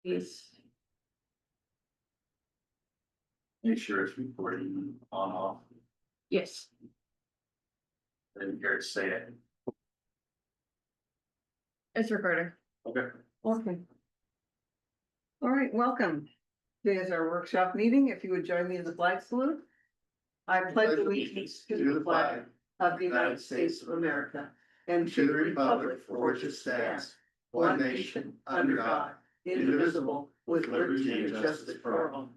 Yes. Make sure it's recording on off. Yes. Didn't hear it say it. It's recording. Okay. Okay. All right, welcome. Today is our workshop meeting. If you would join me in the flag salute. I pledge allegiance to the flag of the United States of America and to the republic for which it stands, one nation, under God, indivisible, with liberty and justice for all.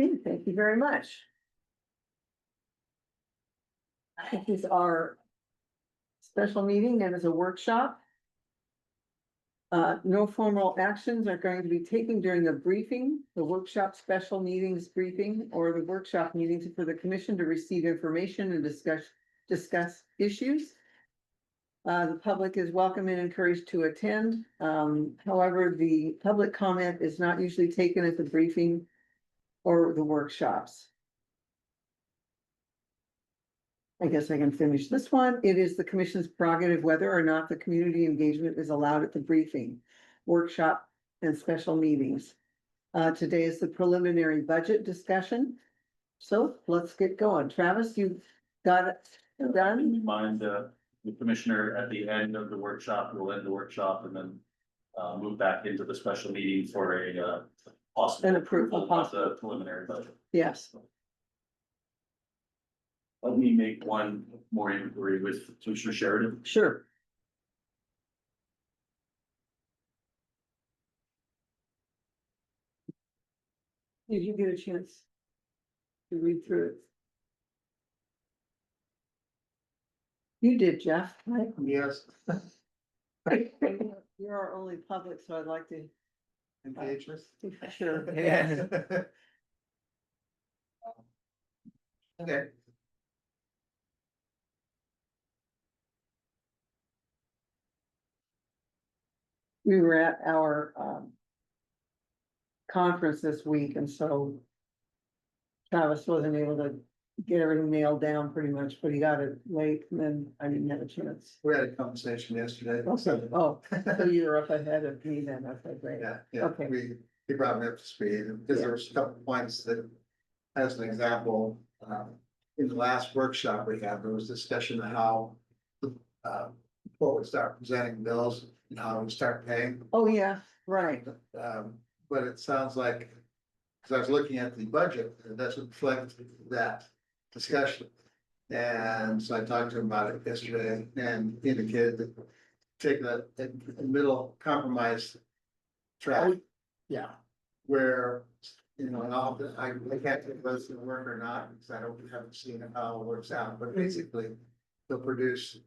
Okay, thank you very much. This is our special meeting and is a workshop. No formal actions are going to be taken during the briefing, the workshop special meetings briefing, or the workshop meetings for the commission to receive information and discuss issues. The public is welcome and encouraged to attend. However, the public comment is not usually taken at the briefing or the workshops. I guess I can finish this one. It is the commission's prerogative whether or not the community engagement is allowed at the briefing, workshop, and special meetings. Today is the preliminary budget discussion. So let's get going. Travis, you got it done? Mind the commissioner at the end of the workshop, will end the workshop and then move back into the special meeting for a possible An approval, of the preliminary budget. Yes. Let me make one more inquiry with Commissioner Sheridan. Sure. Did you get a chance to read through it? You did, Jeff, right? Yes. You're our only public, so I'd like to. Engagement. Sure. Yeah. Okay. We were at our conference this week, and so Travis wasn't able to get everything nailed down pretty much, but he got it late, and then I didn't have a chance. We had a conversation yesterday. Okay, oh, so you were up ahead of me then, okay, great. Yeah, Okay. he brought me up to speed, because there was a couple of points that, as an example, in the last workshop we had, there was discussion of how what would start presenting bills and how we start paying. Oh, yeah, right, But it sounds like, because I was looking at the budget, it doesn't reflect that discussion. And so I talked to him about it yesterday and indicated that take a middle compromise track. yeah. Where, you know, and I can't think whether it's gonna work or not, because haven't seen how it works out, but basically they'll produce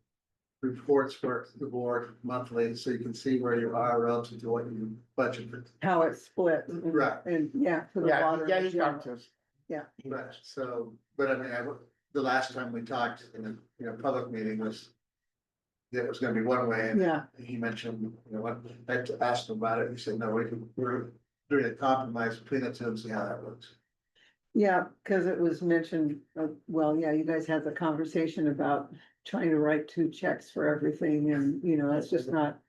reports for the board monthly, so you can see where you are relative to what you budgeted. How it's split. Right. And, yeah. For the water. Yeah, Right, so, but I mean, the last time we talked in a public meeting was. It was gonna be one way, and yeah, he mentioned, you know, what, I asked him about it, he said, no, we're doing a compromise between the two and see how that works. yeah, because it was mentioned, well, yeah, you guys had the conversation about trying to write 2 checks for everything, and, you know, that's just not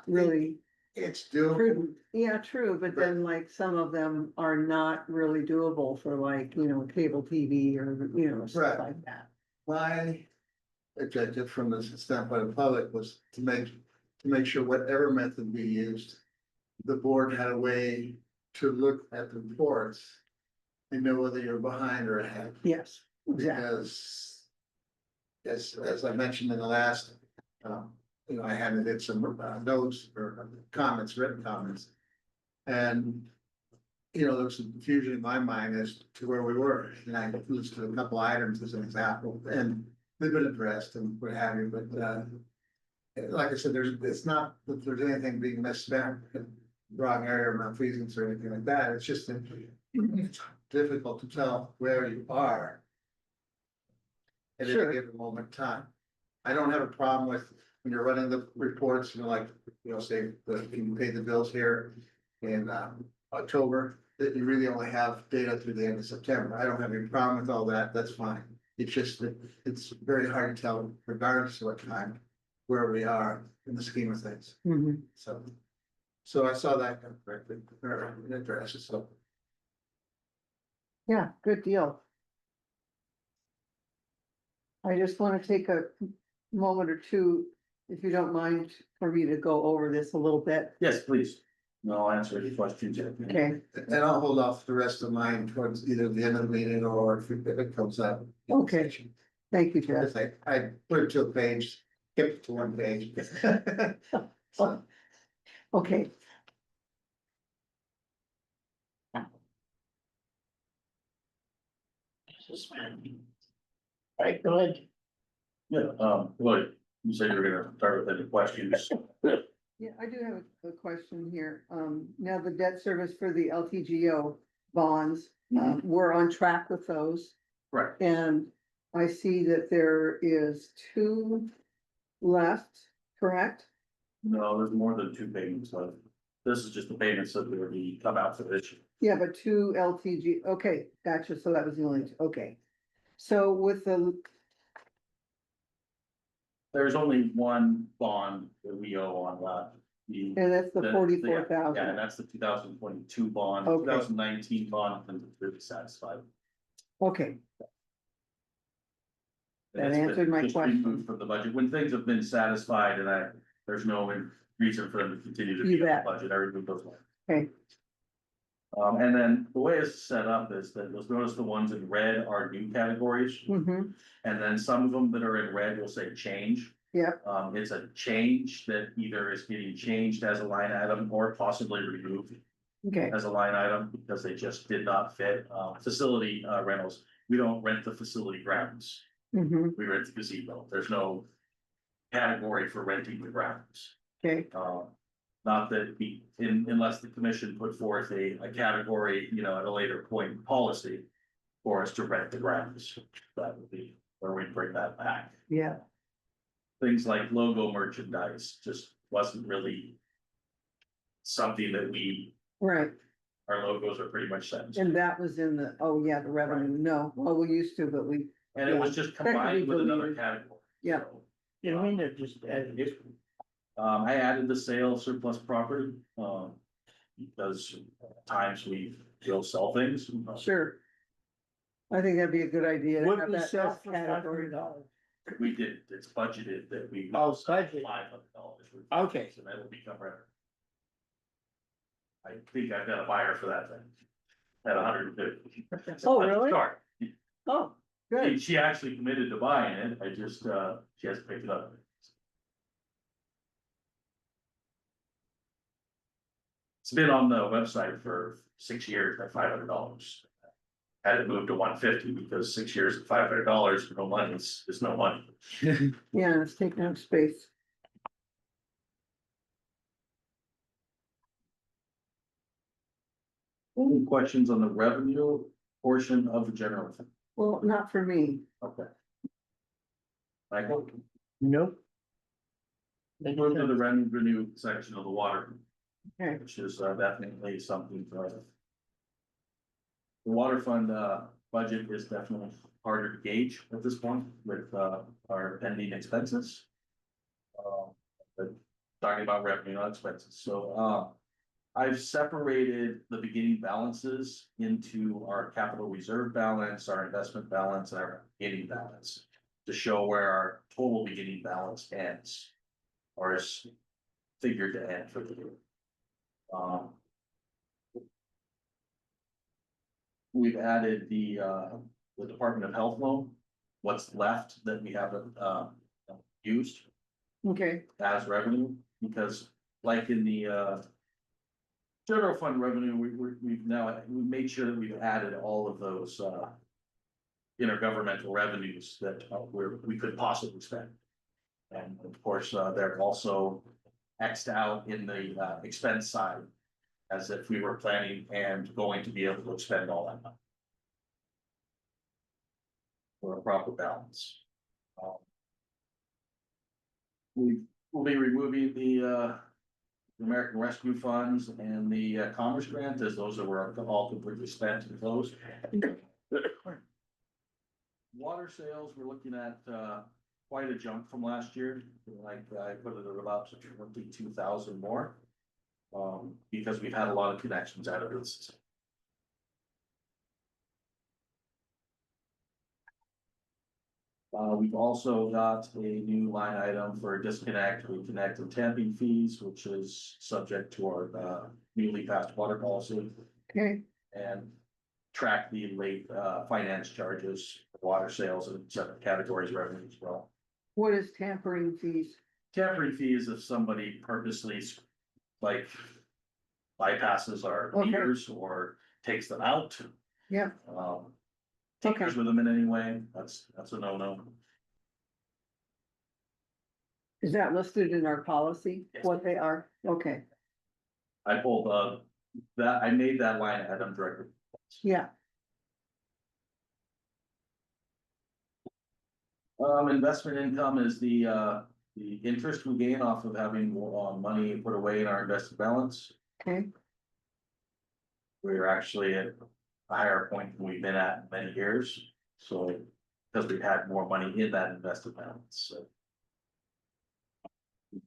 really It's doable, prudent. Yeah, true, but then like some of them are not really doable for like, you know, cable TV or, you know, stuff Right. like that. my objective from the standpoint of the public was to make sure whatever method we used. The board had a way to look at the reports and know whether you're behind or ahead. Yes, exactly. Because as I mentioned in the last, you know, I handed in some notes or comments, written comments. And, you know, there was some confusion in my mind as to where we were, and I listed a couple items as an example, and they've been addressed and what have you, but like I said, it's not that there's anything being misspent, wrong area or malfeasance or anything like that, it's just that it's difficult to tell where you are at Sure. any given moment in time. I don't have a problem with when you're running the reports, you know, like, you know, say, you pay the bills here in October, that you really only have data through the end of September. I don't have any problem with all that, that's fine. It's just that it's very hard to tell regardless of what time where we are in the scheme of things, Mhm. so. So I saw that come correctly, or addressed, so. Yeah, good deal. I just want to take a moment or two, if you don't mind, for me to go over this a little bit. Yes, please. No, I'll answer any questions. Okay, And I'll hold off the rest of mine towards either the end of the meeting or if it comes up. Okay. thank you, Jeff. Because I put it to a page, skip to one page. So, Okay, Right, go ahead. Yeah, Lloyd, you said you were gonna start with any questions. yeah, I do have a question here. Now the debt service for the LTGO bonds, we're on track with those. Right, And I see that there is 2 left, correct? no, there's more than 2 payments left. This is just the payments that will be come out for this year. Yeah, but 2 LTG, okay, gotcha, so that was the only, okay. So with the, There's only one bond that we owe on that. and that's the Yeah, 44,000. and that's the 2022 bond, Okay. 2019 bond, and really satisfied. Okay, And That it's been answered my just question. removed from the budget, when things have been satisfied and there's no reason for them to continue to You be in the bet. budget, I remove those lines. okay, And then the way it's set up is that you'll notice the ones in red are new categories, and then some of them that are in red will say change. Yep. It's a change that either is getting changed as a line item or possibly removed okay, as a line item because they just did not fit. Facility rentals, we don't rent the facility grounds, we rent the gazebo, there's no category for renting the grounds. okay, Not that we, unless the commission put forth a category, at a later point in policy for us to rent the grounds, that would be where we bring that back. yeah, Things like logo merchandise just wasn't really something that right, our logos are pretty much set. and that was in the, oh, yeah, the revenue, no, well, we used to, but we, And it was just That could be combined with another deleted. category. Yeah. So, You mean they're just added it? I added the sale of surplus property, because at times we will sell things. sure. I think that'd be a good idea to What have we that sell as for category. $500? We did, it's budgeted that we. Oh, budget. $500. Okay. So that'll become revenue. I think I've got a buyer for that thing. At 150. Oh, really? Start. Oh, good, She actually committed to buying it, I just, she hasn't picked it up. It's been on the website for 6 years at $500. Had it moved to 150 because 6 years at $500 for no money is no money. yeah, it's taking up space. Any questions on the revenue portion of the general fund? Well, not for me, Okay. Michael, Nope. move to the revenue section of the water, okay, which is definitely something for us. The water fund budget is definitely harder to gauge at this point with our pending expenses. But talking about revenue, not expenses, so I've separated the beginning balances into our capital reserve balance, our investment balance, and our beginning balance. To show where our total beginning balance ends. Or is figured to end for the year. We've added the Department of Health loan, what's left that we haven't used okay, as revenue, because like in the general fund revenue, we've made sure that we've added all of those intergovernmental revenues that we could possibly spend. And of course, they're also Xed out in the expense side. As if we were planning and going to be able to expend all that money. For a proper balance. We'll be removing the American Rescue Funds and the Commerce Grant, as those are all completely spent and closed. Water sales, we're looking at quite a jump from last year, like I put it at about 22,000 more. Because we've had a lot of connections out of this. We've also got a new line item for disconnect, reconnect and tamping fees, which is subject to our newly passed water policy. Okay, And track the late finance charges, water sales and separate categories of revenue as well. what is tampering fees? Tampering fees if somebody purposely like bypasses our Okay. meters or takes them out. Yeah, Tinkers Okay. with them in any way, that's a no-no. is that listed in our policy, Yes. what they are? Okay, I pulled that, I made that line item directly. yeah, Investment income is the interest we gain off of having money put away in our invested balance. okay, We're actually at a higher point than we've been at in many years, so, because we've had more money in that invested balance, so.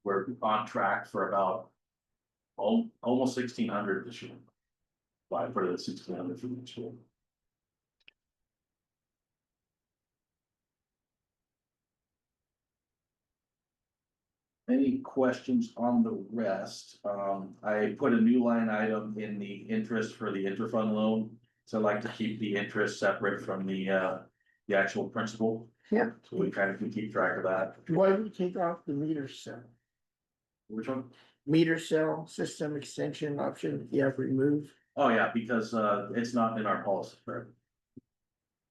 We're on track for about almost 1,600 this year. Why put it at 1,600 for this year? Any questions on the rest? I put a new line item in the interest for the interfund loan. So I like to keep the interest separate from the actual principal. Yeah. So we kind of can keep track of that. Why do we take off the meter cell? Which one? Meter cell system extension option, you have removed. Oh, yeah, because it's not in our policy, right?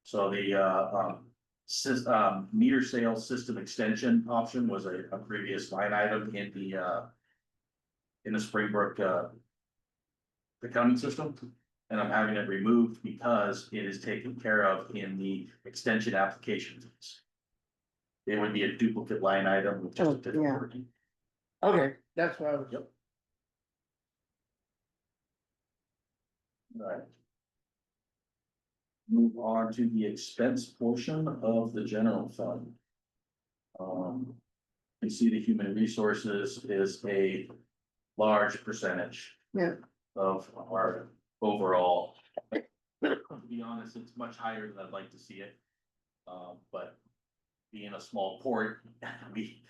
So the meter sales system extension option was a previous line item in the Springbrook accounting system. And I'm having it removed because it is taken care of in the extension application fees. It would be a duplicate line item with just a Oh, different yeah. wording. Okay, that's what I was. Yep. Alright. Move on to the expense portion of the general fund. You see the human resources is a large percentage. Yeah. Of our overall. To be honest, it's much higher than I'd like to see it. But being a small port, we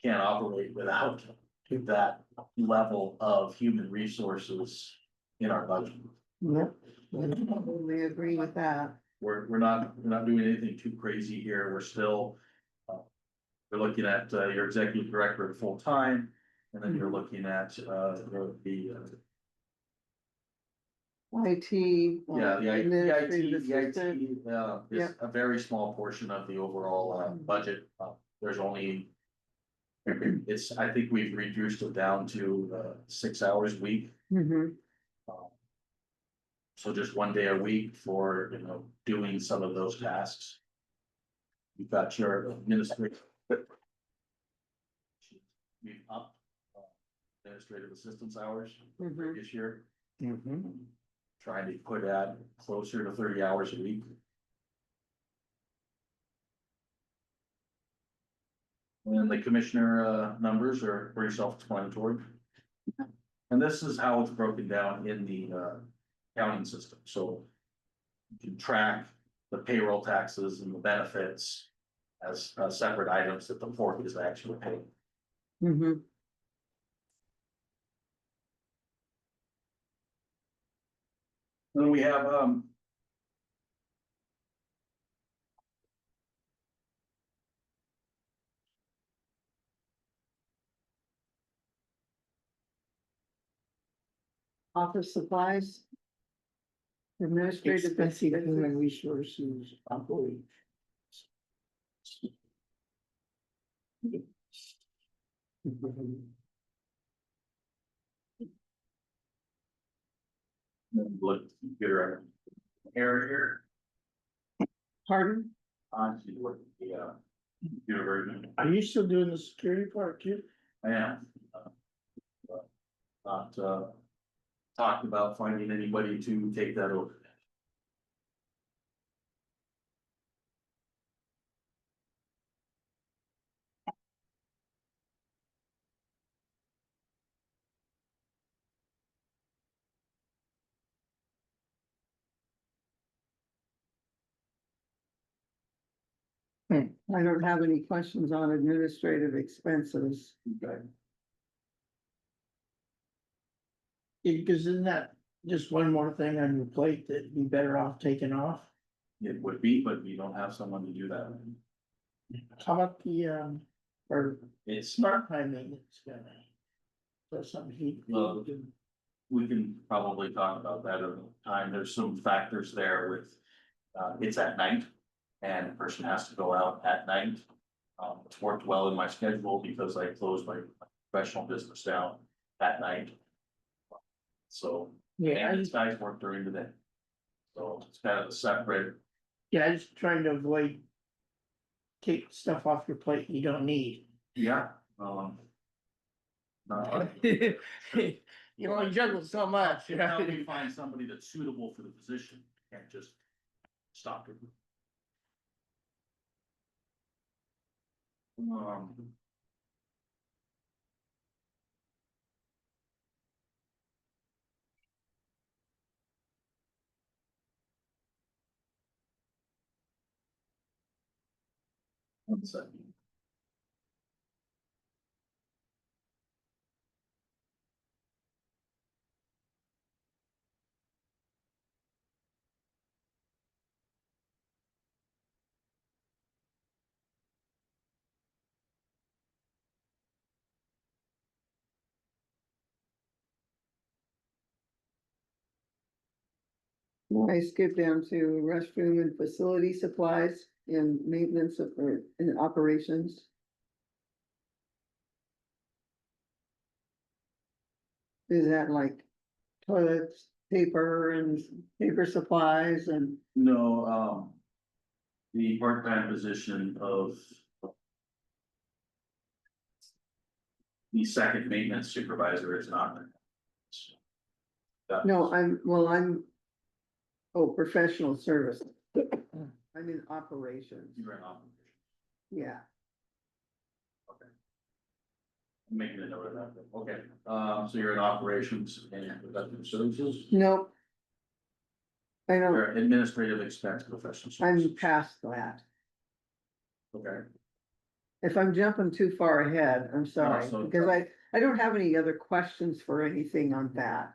can't operate without that level of human resources in our budget. yep. We agree with that. We're not doing anything too crazy here. We're still. We're looking at your executive director at full time, and then you're looking at the IT. yeah, the administrative IT assistant. is Yep. a very small portion of the overall budget. There's only. I think we've reduced it down to 6 hours a week. Mhm. So just 1 day a week for, doing some of those tasks. You've got your administrative. We've upped administrative assistance hours from Mhm. previous year, Mm-hmm. trying to put that closer to 30 hours a week. And the commissioner numbers are pretty self-explanatory. And this is how it's broken down in the accounting system, so. You can track the payroll taxes and the benefits as separate items that the port is actually paying. Mhm. Then we have Office supplies. Administrative. Expensive human resources employee. look computer error here. Pardon? On to what the computer version. Are you still doing the security part too? I am. Not talked about finding anybody to take that over. I don't have any questions on administrative expenses. Okay. Because isn't that just one more thing on your plate that you'd be better off taking off? It would be, but we don't have someone to do that. How about the, or It's, smart time maintenance guy? That's something he. Well, we can probably talk about that at a time. There's some factors there with, it's at night. And the person has to go out at night. It's worked well in my schedule because I close my professional business down at night. So, Yeah, and these guys work during the day. So it's kind of a separate, I'm just trying to avoid. Take stuff off your plate you don't need. yeah, You only juggle so much, you help me find somebody that's suitable for the position, can't just stop it. One second. I skip down to restroom and facility supplies and maintenance of, or in operations. Is that like toilets, paper and paper supplies and, No, the part-time position of the second maintenance supervisor is not. no, I'm. Oh, professional service. I'm in operations, You're in operation. yeah. I'm making a note of that, okay, so you're in operations and professional services, Nope. I don't, or administrative expense professional I'm services. past that. Okay, If I'm jumping too far ahead, I'm sorry, so- because I don't have any other questions for anything on that.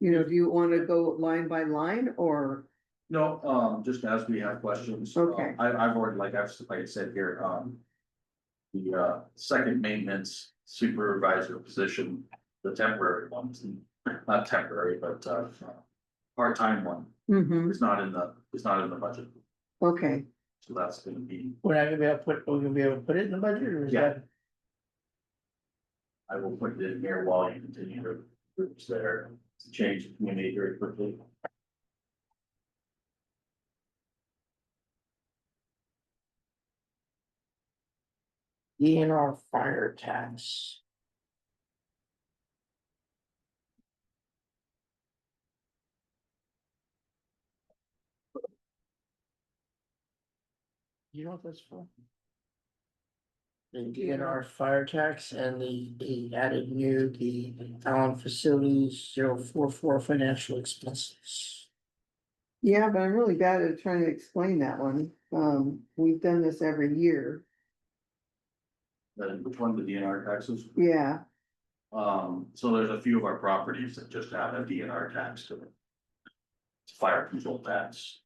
You know, do you want to go line by line or? no, just as we have questions. Okay. I've already, like I said here, the second maintenance supervisor position, the temporary ones, not temporary, but part-time one Mm-hmm, is not in the budget, okay, so that's gonna be, We're not gonna be able to put, we're gonna be able to put it in the budget, or is Yeah. that? I will put it in here while you continue to groups there to change the community very quickly. DNR fire tax? You know what that's for? The DNR fire tax and the added new, the Allyn facilities 044 financial expenses. yeah, but I'm really bad at trying to explain that one. We've done this every year, Which one, the DNR taxes? yeah, So there's a few of our properties that just have a DNR tax to it. It's fire control tax.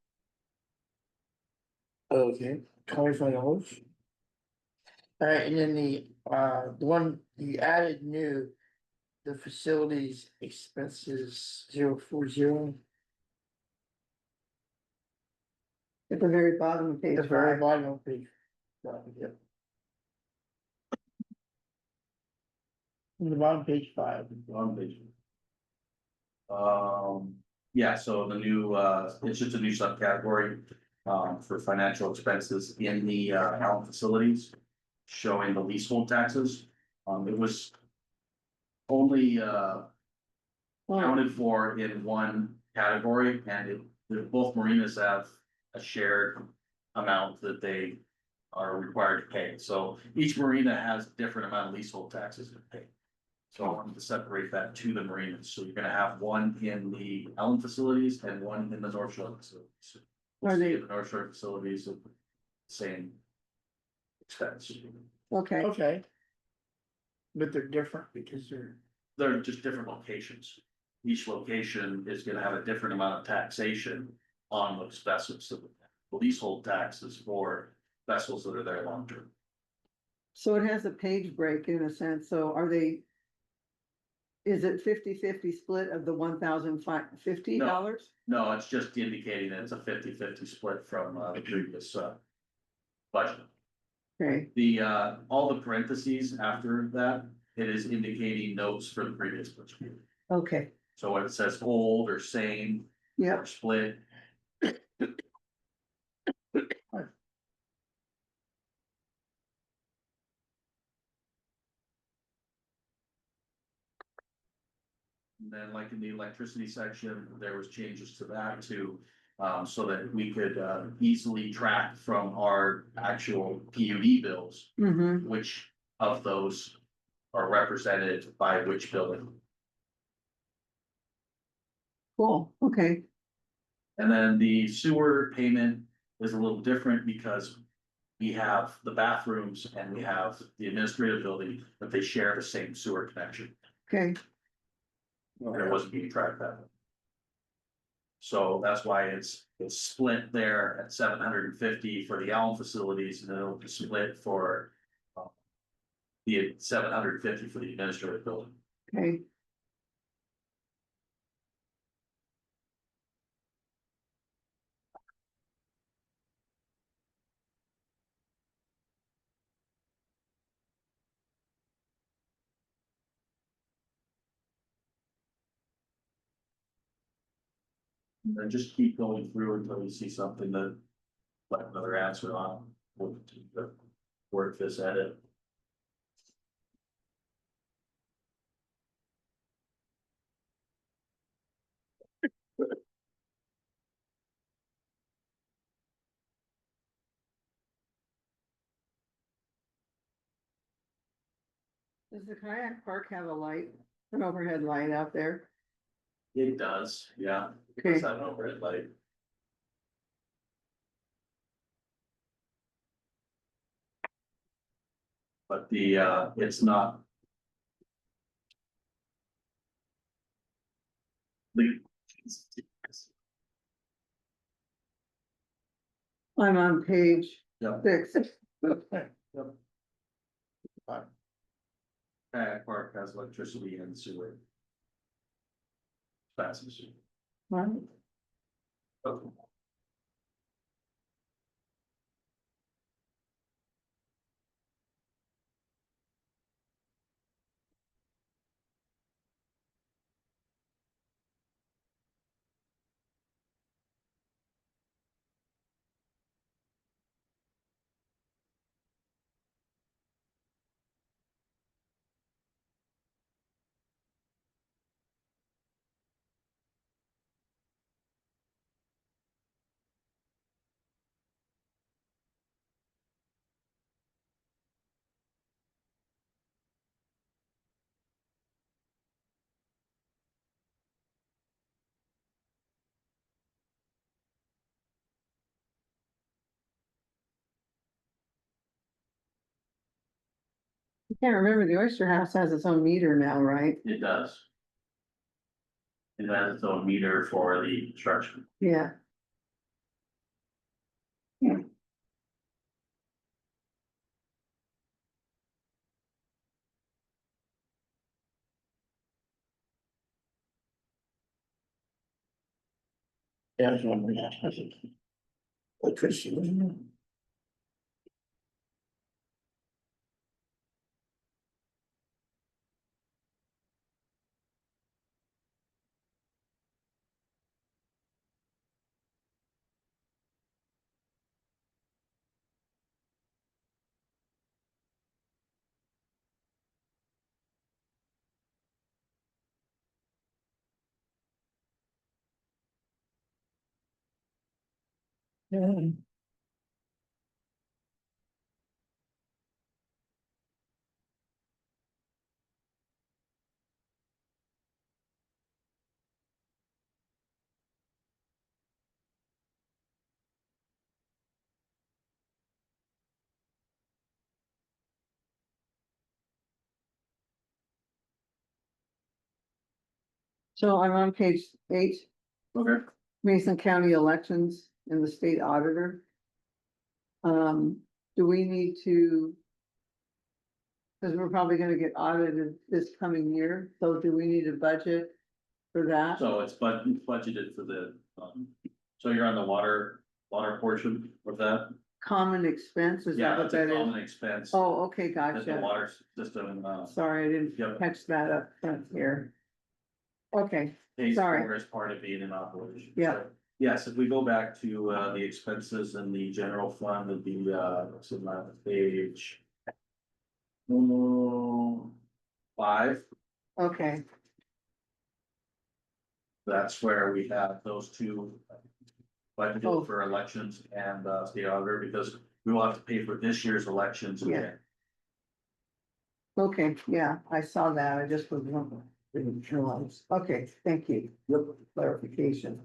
Okay, $25. Alright, and then the one you added new, the facilities expenses 040. at the very bottom of page The very 5. bottom of page. Yep. On the bottom, page 5. On page. Yeah, so the new, it's just a new subcategory, for financial expenses in the, Allyn facilities. Showing the leasehold taxes, it was only, accounted for in one category, and both marinas have a shared amount that they are required to pay, so each marina has a different amount of leasehold taxes to pay. So I wanted to separate that to the marinas, so you're gonna have one in the Allyn facilities and one in the North Shore facilities. Are they- The North Shore facilities, same expense. Okay, Okay. But they're different because They're just different locations. Each location is gonna have a different amount of taxation on those vessels. So the leasehold tax is for vessels that are there long term. so it has a page break in a sense, so are they? Is it 50-50 split of the $1,050? No, it's just indicating that it's a 50-50 split from the previous budget. Okay, All the parentheses after that, it is indicating notes for the previous budget. okay, So when it says old or same yep, or split, and then like in the electricity section, there was changes to that too. So that we could easily track from our actual PUD bills, mm-hmm, which of those are represented by which building. cool, okay, And then the sewer payment is a little different because we have the bathrooms and we have the administrative building, but they share the same sewer connection. okay, And it wasn't being tracked that way. So that's why it's split there at 750 for the Allyn facilities, and then it'll be split for the 750 for the administrative building. okay. And just keep going through until you see something that, like another answer on, we'll continue to work this edit. Does the kayak park have a light, an overhead light out there? It does, yeah. Okay. It's that overhead light. But it's not. The. I'm on page Yeah, 6. kayak park has electricity and sewer. Passes. Right. Okay. I can't remember, the Oyster House has its own meter now, right? It does. It has its own meter for the construction. Yeah. yeah, I was wondering that. Electricity, wasn't it? Yeah. So I'm on page 8, Okay. Mason County elections and the state auditor. Do we need to? Cause we're probably gonna get audited this coming year, so do we need a budget for that? So it's budgeted for the, so you're on the water portion of that? Common expense, is that Yeah, what it's a that is? common expense. Oh, okay, That the gotcha. water system, Sorry, I didn't Yep. catch that up front here. Okay, pays sorry. for as part of being in operation. Yeah. So, yes, if we go back to, the expenses in the general fund, it'd be, what's in that page? 5, okay, that's where we have those two. Oh. Budgeted for elections and, state auditor, because we will have to pay for this year's elections Yeah. again. okay, yeah, I saw that, I just was wondering. Didn't realize. Okay, thank you. Yep. Clarification.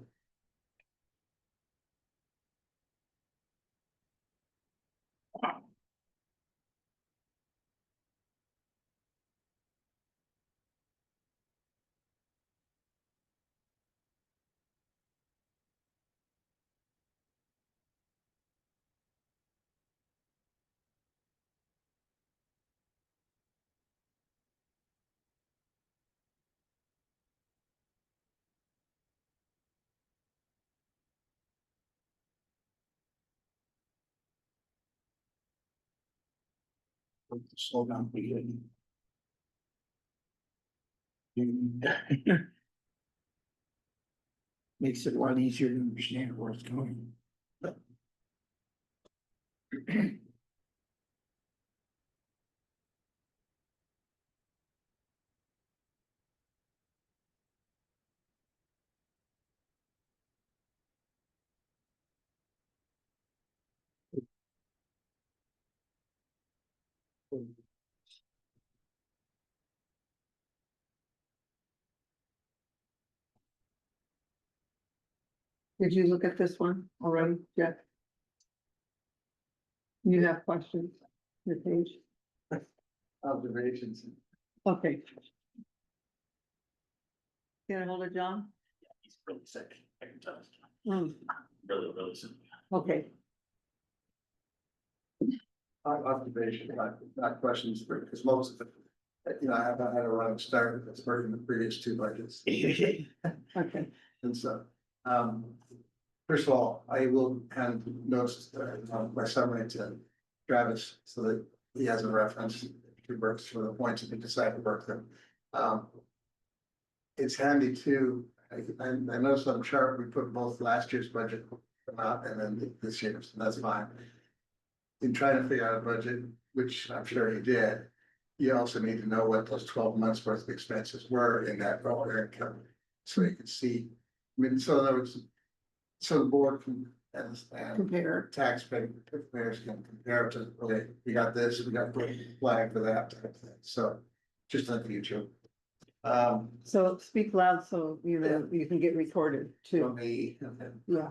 Slow down, be good. Makes it a lot easier to understand where it's going. Did you look at this one already, Jeff? You have questions? Your page? Observations. Okay. Get a hold of John? He's really sick, I can tell, Hmm, really, really sick. okay, Observation, not questions, because most of it, I haven't had a running start, that's working the previous 2 budgets. okay, And so, first of all, I will hand notes, my summary to Travis, so that he has a reference to works for the points that we decide to work them. It's handy too, I noticed on the chart, we put both last year's budget amount and then this year's, and that's fine. In trying to figure out a budget, which I'm sure he did, you also need to know what those 12 months worth of expenses were in that dollar income. So you can see, I mean, so in other words, so the board can, and compare, taxpayers can compare to, okay, we got this, we got a flag for that type of thing, so just in the future. so speak loud so you know you can get recorded For too, me, yeah,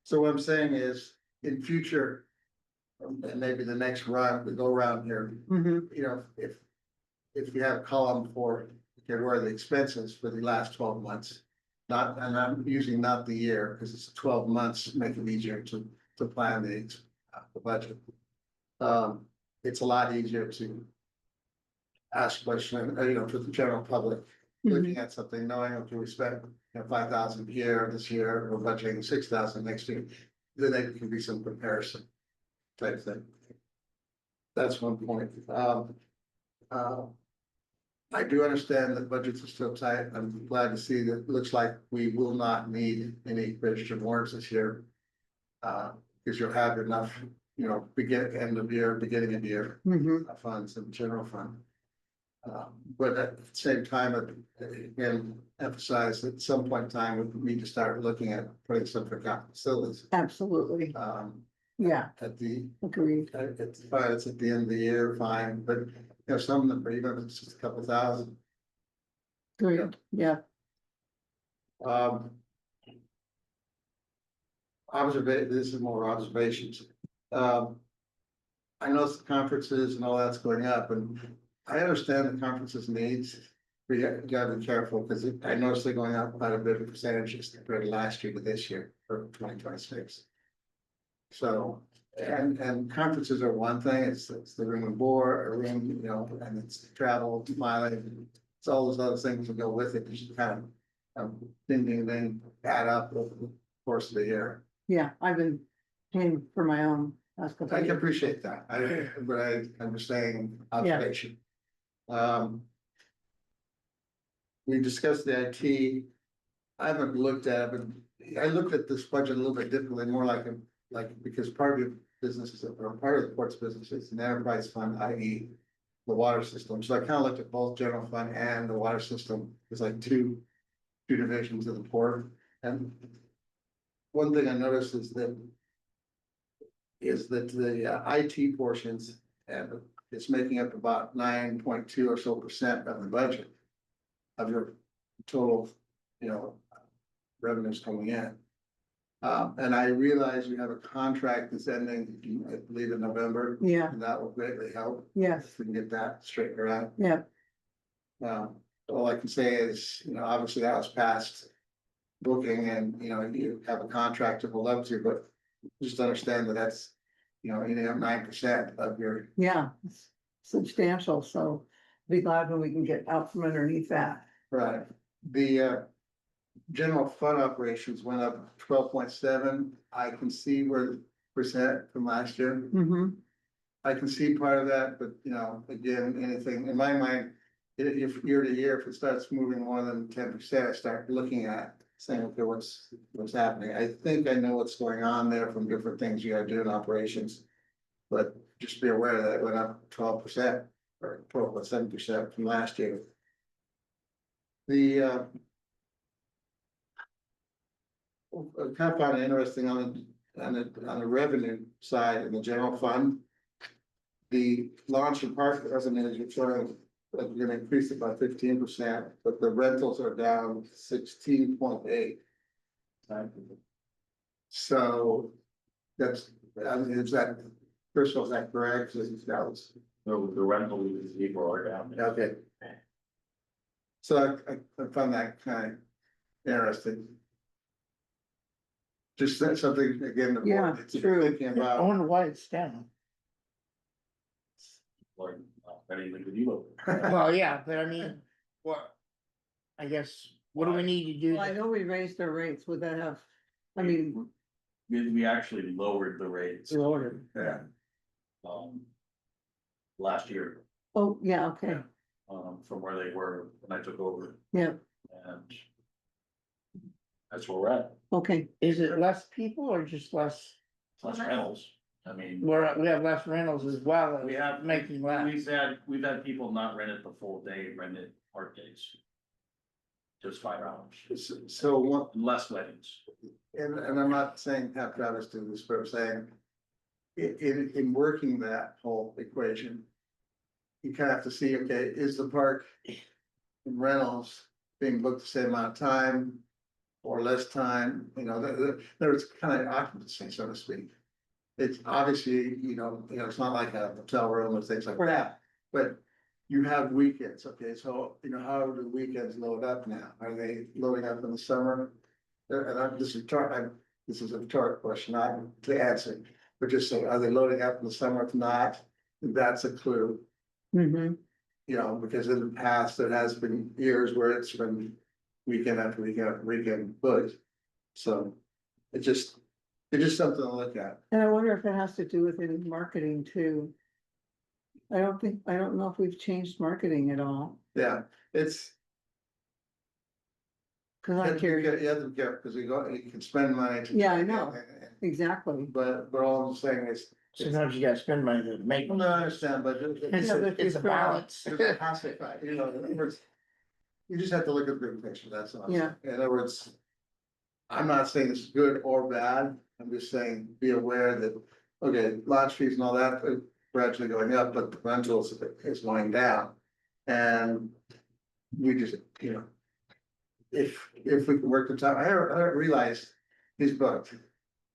so what I'm saying is, in future, and maybe the next run, we go around here, if you have a column for, okay, where are the expenses for the last 12 months? Not, and I'm using not the year, because it's 12 months, make it easier to plan the budget. It's a lot easier to ask questions, to the general public, looking at something, knowing, okay, we spent 5,000 here this year, we're budgeting 6,000 next year, then there can be some comparison type thing. That's one point. I do understand that budgets are still tight. I'm glad to see that it looks like we will not need any registered warrants this year. Because you'll have enough, end of year, beginning of year funds in the general fund. But at the same time, again, emphasize that at some point in time, we need to start looking at putting some for capital facilities. absolutely, yeah, At the agreed, it's fine, it's at the end of the year, fine, but some of them, even if it's just a couple thousand. agreed, yeah, This is more observations. I know the conferences and all that's going up, and I understand the conferences needs gotta be careful, because I noticed they're going up quite a bit of percentages compared to last year to this year for 2026. So, and conferences are one thing, it's the room and board, a room, you know, and it's travel, mileage, it's all those other things that go with it, just kind of ding, add up over the course of the year. Yeah, I've been paying for my own. last couple I of can years. appreciate that, but I'm just saying observation. We discussed the IT. I haven't looked at it, but I looked at this budget a little bit differently, more like because part of your business or part of the port's business is an enterprise fund, i.e. the water system. So I kind of looked at both general fund and the water system. It's like two divisions of the port. And one thing I noticed is that the IT portions, and it's making up about 9.2 or so % of the budget of your total, you know, revenues coming in. And I realize you have a contract that's ending, I believe, in November. Yeah, And that will greatly help yes, if we can get that straightened out. yeah, All I can say is, you know, obviously that was past booking and, you know, you have a contract that will love to, but just understand that that's, you know, eating up 9% of your, yeah, it's substantial, so be glad when we can get out from underneath that. right. The general fund operations went up 12.7. I can see where percent from last year. Mm-hmm, I can see part of that, but you know, again, anything in my mind, if year to year, if it starts moving more than 10%, I start looking at saying, okay, what's happening? I think I know what's going on there from different things you gotta do in operations. But just be aware that it went up 12% or 12.7% from last year. The I kind of found it interesting on the revenue side in the general fund. The launch and park revenues are showing that we're gonna increase it by 15%, but the rentals are down 16.8. So that's, is that, first of all, is that correct? That was, The rental is equal or down. okay. So I found that kind of interesting. Just that something, again, the Yeah, board, it's true. thinking I about. wonder why it's down. Or, anything that you look. Well, yeah, but I mean, what? I guess, what do we need to do? well, I know we raised our rates, would that have, I mean, We actually lowered the rates, Order. Yeah. last year, oh, yeah, okay, from where they were when I took over, yeah, and that's where we're at. okay, Is it less people or just less? Less rentals, I mean, We have less rentals as well. As we have, making less. we've had people not rent it the full day, rent it part days. Just 5 hours, So one, less weddings. and I'm not saying have Travis do this, but I'm saying. In working that whole equation. You kind of have to see, okay, is the park in rentals being booked the same amount of time? Or less time, you know, there's kind of occupancy, so to speak. It's obviously, you know, it's not like a hotel room or things like that, but. You have weekends, okay, so, you know, how do weekends load up now? Are they loading up in the summer? And this is a rhetorical question, not to answer, but just say, are they loading up in the summer? If not, that's a clue. mm-hmm, You know, because in the past, there has been years where it's been weekend after weekend after weekend booked. So it's just something to look at. and I wonder if it has to do with any marketing too. I don't know if we've changed marketing at all, Yeah, it's. cause You I'm have to be curious, you have to be careful, because you can spend money. Yeah, I know. exactly. But all I'm saying is. Sometimes you gotta spend money to make. No, I understand, but. It's Yeah, a, but it's a it's balance. There's a concept, you know, in other words. You just have to look at the big picture, that's all. I'm saying. In other words. I'm not saying it's good or bad, I'm just saying, be aware that, okay, launch fees and all that are gradually going up, but the rentals is going down. And we just, you know. If we can work the time, I realize he's booked,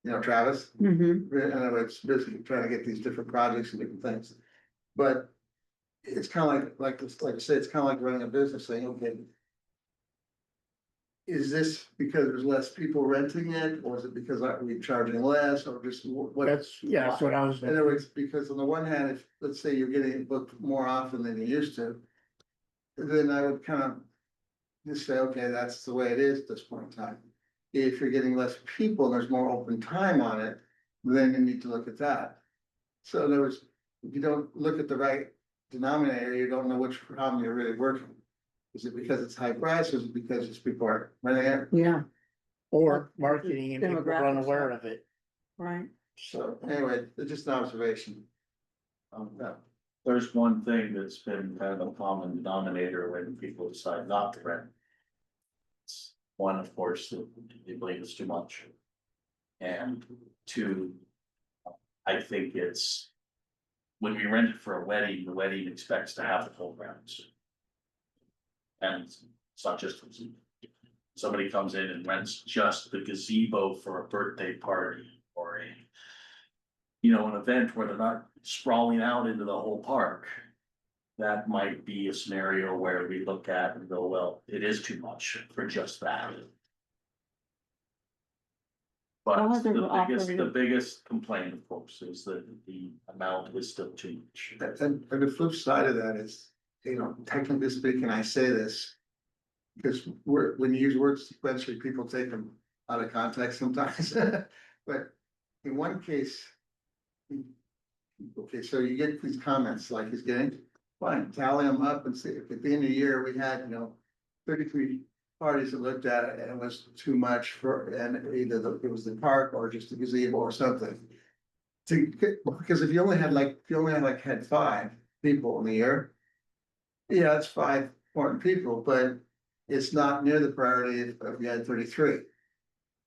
you know, Travis. Mm-hmm, In other words, basically trying to get these different projects and different things. But it's kind of like I said, it's kind of like running a business saying, okay. Is this because there's less people renting it, or is it because we're charging less, or just what? That's what I was. In other words, because on the one hand, if, let's say you're getting it booked more often than you used to. Then I would kind of just say, okay, that's the way it is at this point in time. If you're getting less people and there's more open time on it, then you need to look at that. So in other words, if you don't look at the right denominator, you don't know which problem you're really working. Is it because it's high price, or is it because it's people are renting it? Yeah, Or marketing and people are Demographics. unaware of it. right. So anyway, it's just an observation. Yeah. There's one thing that's been kind of a common denominator when people decide not to rent. One, of course, that they believe it's too much. And two, I think it's. When we rent it for a wedding, the wedding expects to have the full grounds. And it's not just. Somebody comes in and rents just the gazebo for a birthday party or a. You know, an event where they're not sprawling out into the whole park. That might be a scenario where we look at and go, well, it is too much for just that. How But has it the operated? biggest complaint, of course, is that the amount is still too much. And the flip side of that is, you know, technically speaking, I say this. Because when you use words sequentially, people take them out of context sometimes, but in one case. Okay, so you get these comments like he's getting, fine, tally them up and see if at the end of the year, we had, 33 parties that looked at it and it was too much for, and either it was the park or just the gazebo or something. Because if you only had had 5 people in the year. Yeah, it's 5 important people, but it's not near the priority if you had 33. Does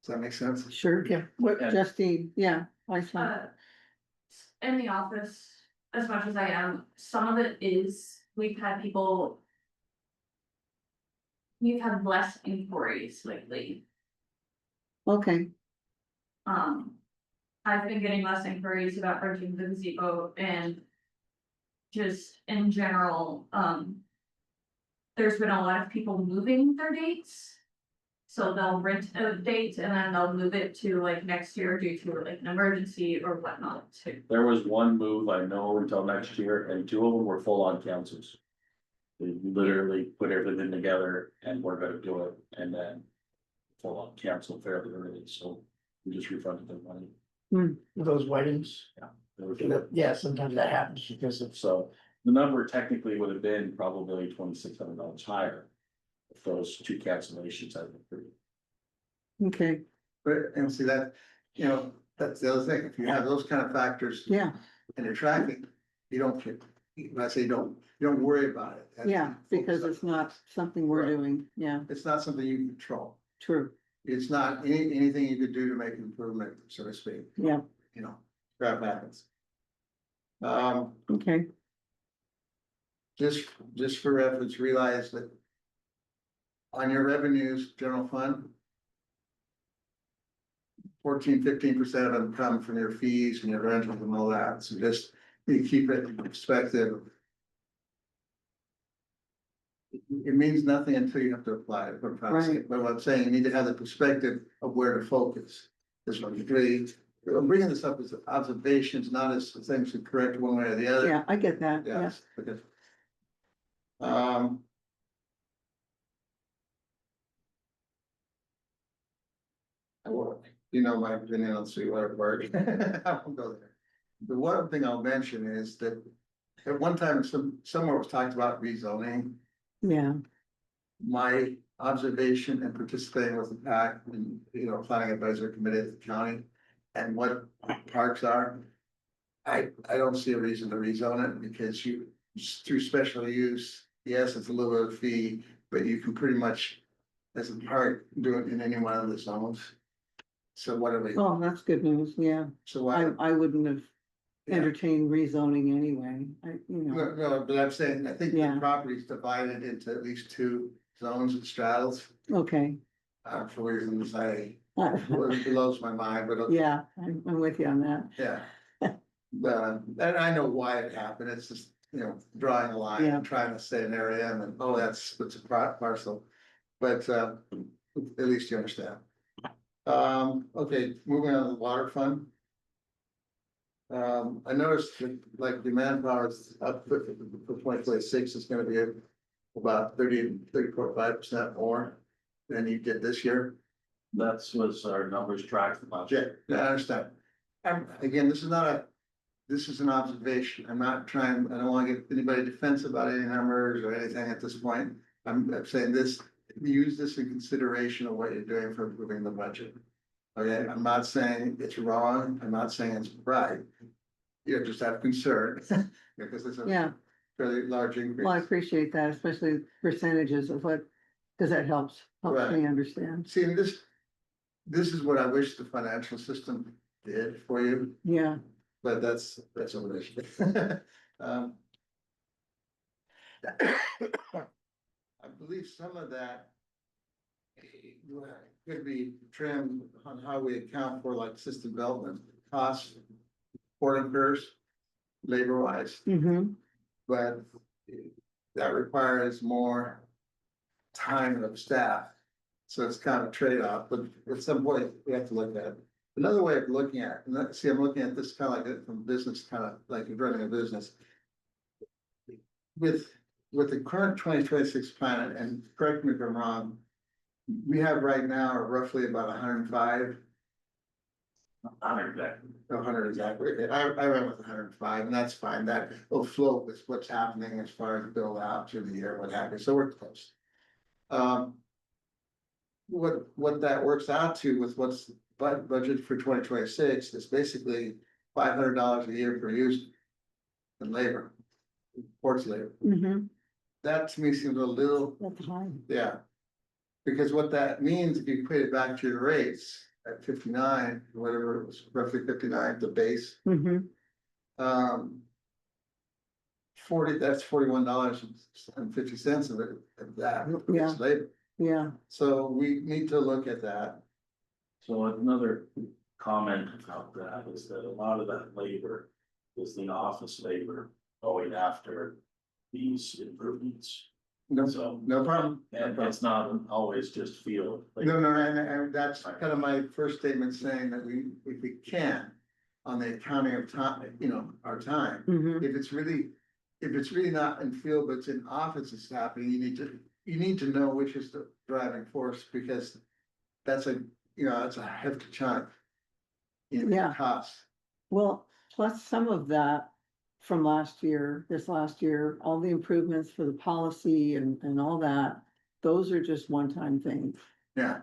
that make sense? Sure. Yeah, what, And- Justine, yeah, I saw. In the office, as much as I am, some of it is, we've had people. We've had less inquiries lately. Okay, I've been getting less inquiries about renting the gazebo and. Just in general, there's been a lot of people moving their dates. So they'll rent a date and then they'll move it to like next year due to like an emergency or whatnot too. There was one move I know until next year, and 2 of them were full on cancels. They literally put everything together and we're gonna do it, and then. Full on cancel fairly early, so we just refunded their money. those weddings, They were- yeah, sometimes that happens because of. So the number technically would have been probably $2,600 higher. If those 2 cancellations had been approved. okay, But, and see that, that's the other thing, if you have those kind of factors yeah, in your tracking, you don't get, when I say you don't worry about it. That's- yeah, because it's not something we're Right. doing, yeah, It's not something you control, true, it's not anything you could do to make an improvement, so to speak, yeah, crap happens. okay, Just for reference, realize that. On your revenues, general fund. 14-15% of them come from your fees and your rentals and all that, so just you keep it in perspective. It means nothing until you have to apply it, but Right. what I'm saying, you need to have the perspective of where to focus. This one, I'm bringing this up as observations, not as things to correct one way or the other. yeah, I get that, yeah, Yes, because. My opinion on Sweetwater Park. I won't go there. The one thing I'll mention is that at one time, somewhere was talked about rezoning. yeah, My observation and participating with the PAC and, planning advisory committee at the county and what parks are. I don't see a reason to rezone it because through special use, yes, it's a little bit of fee, but you can pretty much. As a park, do it in any one of the zones. So what are we, oh, that's good news, yeah, so why? I wouldn't have Yeah. entertained rezoning anyway, No, but I'm saying, I think the Yeah. property's divided into at least 2 zones and straddles, okay. for reasons it blows my mind, but. Yeah, I'm with you on that, Yeah. And I know why it happened, it's just, drawing a line Yeah. and trying to say an area and then, oh, it's a parcel. But, at least you understand. Okay, moving on to the water fund. I noticed that, like, the manpower is up for 2026 is gonna be about 30.5% more than you did this year. That's was our numbers tracked from last year. Yeah, I understand. Again, this is an observation. I'm not trying, I don't wanna get anybody defensive about any numbers or anything at this point. I'm saying this, use this in consideration of what you're doing for improving the budget. Okay, I'm not saying it's wrong, I'm not saying it's right. You just have concern, because it's a Yeah, fairly large well, I increase. appreciate that, especially percentages of what, because that helps me Right. understand. See, and this is what I wish the financial system did for you, Yeah, but that's another issue. Um, I believe some of that could be trimmed on how we account for like system development costs, port incurs, labor wise, but that requires more time of staff. So it's kind of a trade-off, but at some point we have to look at it. Another way of looking at it, and see, I'm looking at this kind of like from business, kind of like you're running a business. With the current 2026 plan, and correct me if I'm wrong, we have right now roughly about 105. 100 exactly. 100 exactly. I went with 105, and that's fine. That will float with what's happening as far as build out through the year, what have you. So we're close. What that works out to with what's budget for 2026 is basically $500 a year per user in labor, ports labor. That to me seems a little, that's high. yeah. Because what that means, if you put it back to your rates at 59, whatever it was, roughly 59, the base. 40, that's $41.50 of it, of that. Yeah. It's labor. Yeah, So we need to look at that. So another comment about that is that a lot of that labor is the office labor going after these improvements. No, So, no problem. No and problem. it's not always just field. No, and that's kind of my first statement saying that if we can, on the accounting of time, our time. If it's really not in field, but it's in office it's happening, you need to know which is the driving force, because that's that's a hefty chunk. In Yeah. cost. well, plus some of that from this last year, all the improvements for the policy and all that, those are just one-time things. Yeah.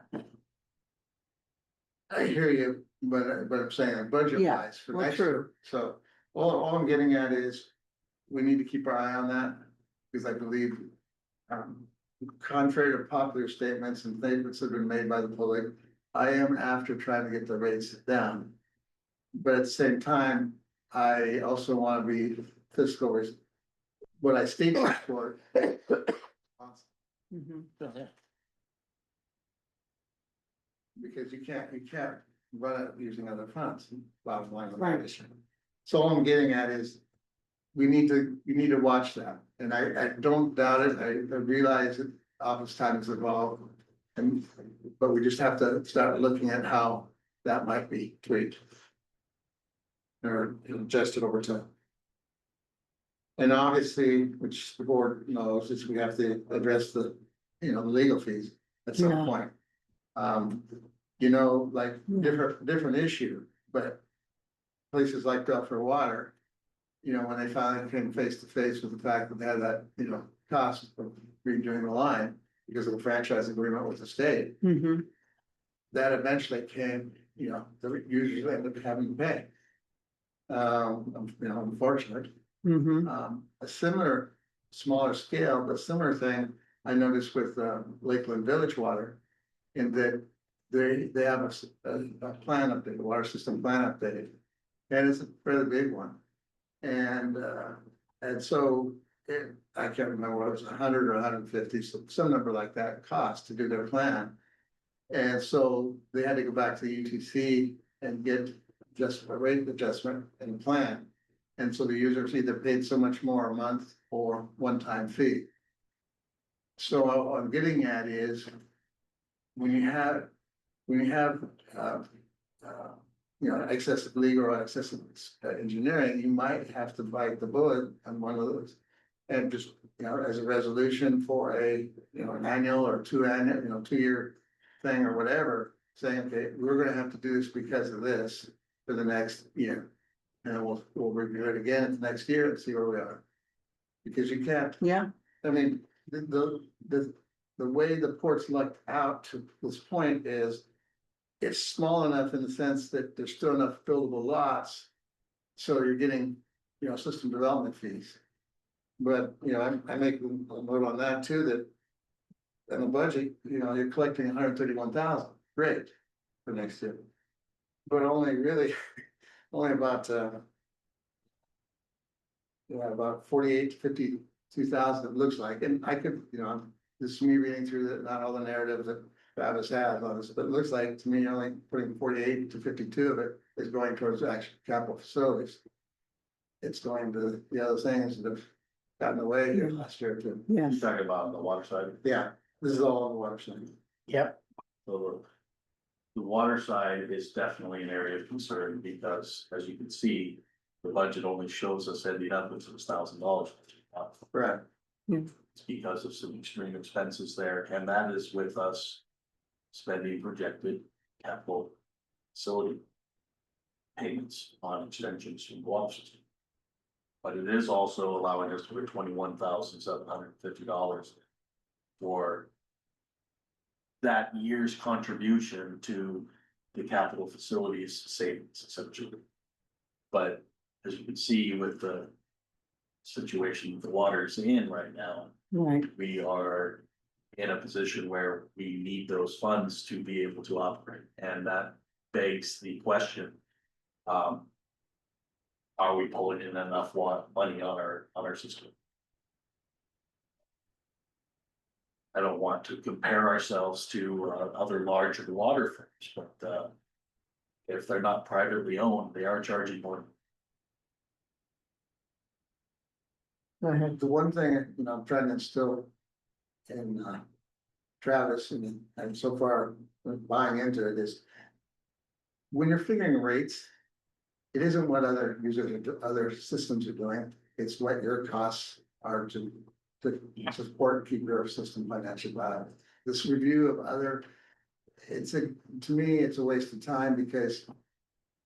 I hear you, but I'm saying budget Yeah, wise for well, next true. year, so all I'm getting at is. We need to keep our eye on that, because I believe. Contrary to popular statements and statements that have been made by the public, I am after trying to get the rates down. But at the same time, I also want to be fiscal what I state for. Because you can't run it using other funds, bottom line of that issue. So all I'm getting at is, we need to watch that, and I don't doubt it, I realize that office time is evolved. But we just have to start looking at how that might be tweaked. Or adjusted over time. And obviously, which the board knows, is we have to address the legal fees at some Yeah. point. Like different issue, but places like Delaware Water, when they finally came face to face with the fact that they had that, cost of redoing the line because of the franchise agreement with the state, that eventually came, the users ended up having to pay. Unfortunate. A similar, smaller scale, but similar thing I noticed with Lakeland Village Water, in that they have a plan update, a water system plan update, and it's a fairly big one. And so I can't remember what it was, 100 or 150, so some number like that cost to do their plan. And so they had to go back to the UTC and get just a rate adjustment and a plan. And so the users either paid so much more a month or one-time fee. So what I'm getting at is, when you have, uh, uh, you know, excessive legal or excessive engineering, you might have to bite the bullet on one of those. And just, you know, as a resolution for a, you know, an annual or two annual, you know, 2-year thing or whatever, saying, okay, we're gonna have to do this because of this for the next year. And we'll review it again next year and see where we are. Because you can't, Yeah, I mean, the way the port's lucked out to this point is, it's small enough in the sense that there's still enough buildable lots. So you're getting, you know, system development fees. But, you know, I make a note on that too, that in the budget, you know, you're collecting 131,000, great, for next year. But only really, only about, yeah, about 48 to 52,000, it looks like, and I could, you know, this is me reading through the, not all the narrative that Travis has on this, but it looks like to me, only putting 48 to 52 of it is going towards actual capital facilities. It's going to the other things that have gotten away here last year too. yes, You talking about the water side? Yeah, this is all on the water side. Yep, So the water side is definitely an area of concern because, as you can see, the budget only shows us ending up with $6,000. Right. It's because of some extreme expenses there, and that is with us spending projected capital facility payments on extensions from the water system. But it is also allowing us to put $21,750 for that year's contribution to the capital facilities savings essentially. But as you can see with the situation the water's in right now, right, we are in a position where we need those funds to be able to operate, and that begs the question. Are we pulling in enough money on our system? I don't want to compare ourselves to other larger water firms, but if they're not privately owned, they are charging more. go ahead. The one thing, you know, I'm trying to instill in Travis, and so far buying into it is, when you're figuring rates, it isn't what other users, other systems are doing, it's what your costs are to support and keep your system financially viable. This review of other, to me, it's a waste of time because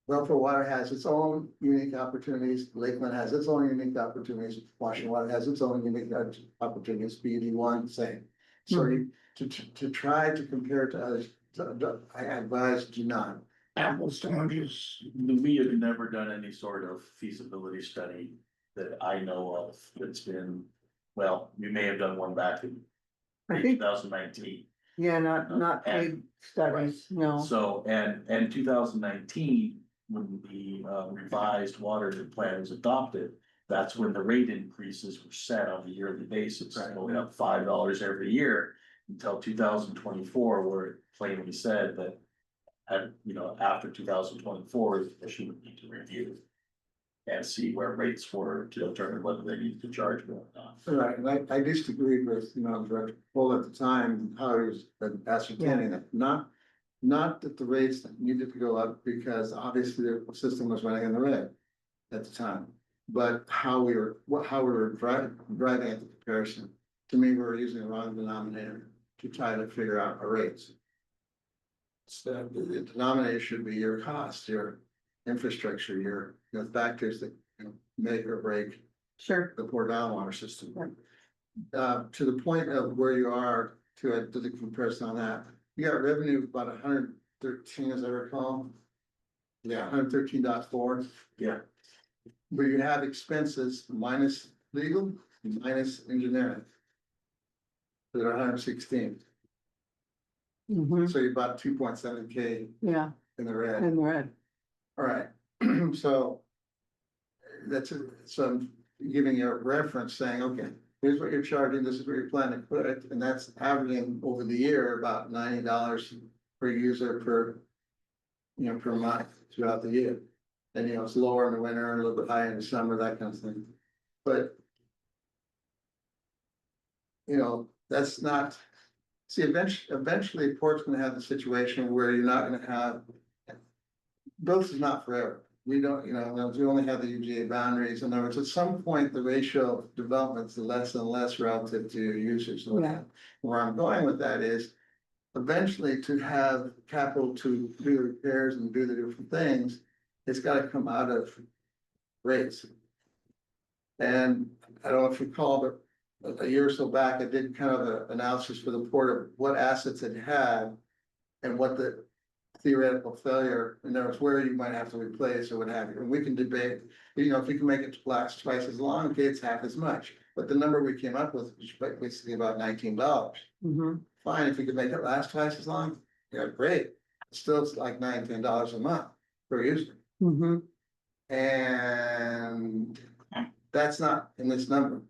Wellflow Water has its own unique opportunities, Lakeland has its own unique opportunities, Washington Water has its own unique opportunities, BD1, same. So to try to compare to others, I advise do not. apples to oranges. We have never done any sort of feasibility study that I know of that's been, well, we may have done one back in I two think, thousand nineteen. yeah, not paid studies, no, So, and 2019, when the revised water plan was adopted, that's when the rate increases were set on a yearly basis, Right. going up $5 every year until 2024, where it plainly said that, you know, after 2024, the commission would need to review and see where rates were to determine whether they needed to charge more or not. Right, and I disagreed with, you know, Director Paul at the time, how he was ascertaining it, not that the rates needed to go up, because obviously the system was running in the red at the time. But how we were driving at the comparison, to me, we were using the wrong denominator to try to figure out our rates. So the denominator should be your cost, your infrastructure, your factors that, you know, make or break sure, the poor groundwater system. Right. To the point of where you are, to the comparison on that, you got revenue of about 113, as I recall. Yeah, 113.4. Yeah. But you have expenses minus legal, minus engineering. That are 116, mhm, so you're about 2.7K yeah, in the red. in red, All right, so so I'm giving you a reference saying, okay, here's what you're charging, this is where you're planning to put it, and that's averaging over the year about $90 per user per, you know, per month throughout the year. And, it's lower in the winter, a little bit higher in the summer, that kind of thing. But that's not, see, eventually Port's gonna have the situation where you're not gonna have. Growth is not forever. We don't, we only have the UGA boundaries. In other words, at some point, the ratio of development is less and less relative to users. Yeah. Where I'm going with that is eventually to have capital to do the repairs and do the different things, it's gotta come out of rates. And I don't know if you recall, but a year or so back, I did kind of an analysis for the port of what assets it had and what the theoretical failure, and there was where you might have to replace or what have you, and we can debate, if you can make it last twice as long, okay, it's half as much. But the number we came up with was basically about $19. Fine, if we could make it last twice as long, yeah, great. Still, it's like $9-10 a month per user. And that's not in this number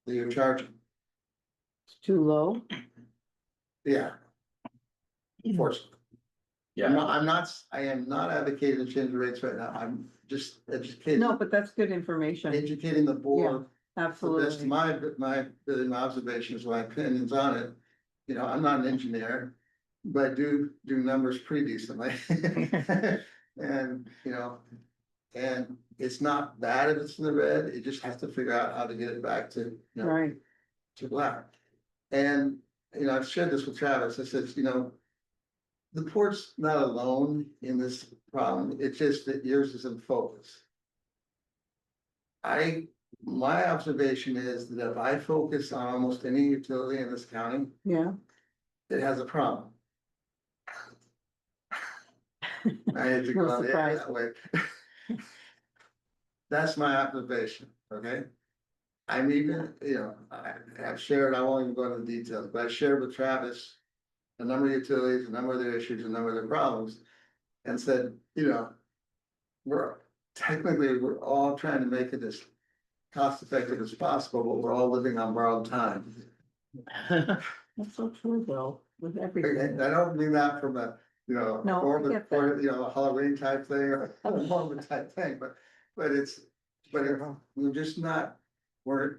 that you're charging. It's too low. Yeah. Unfortunately. Yeah, I am not advocating to change the rates right now. I'm just educating. No, but that's good information. Educating the board. That's Absolutely. my observations, my opinions on it. I'm not an engineer, but I do numbers pretty decently. And, and it's not bad if it's in the red, it just has to figure out how to get it back to, Right. to black. And, I've shared this with Travis, I said, the port's not alone in this problem, it's just that yours is in focus. My observation is that if I focus on almost any utility in this county, Yeah. it has a problem. I had to No go surprise. that way. That's my observation, okay? I'm even, I've shared, I won't even go into the details, but I shared with Travis a number of utilities, a number of their issues, a number of their problems, and said, we're all trying to make it as cost effective as possible, but we're all living on borrowed time. That's so true, though, with everything. And I don't mean that from a, No, I Mormon, get that. or, a Halloween type thing or a Mormon type thing, but we're just not, we're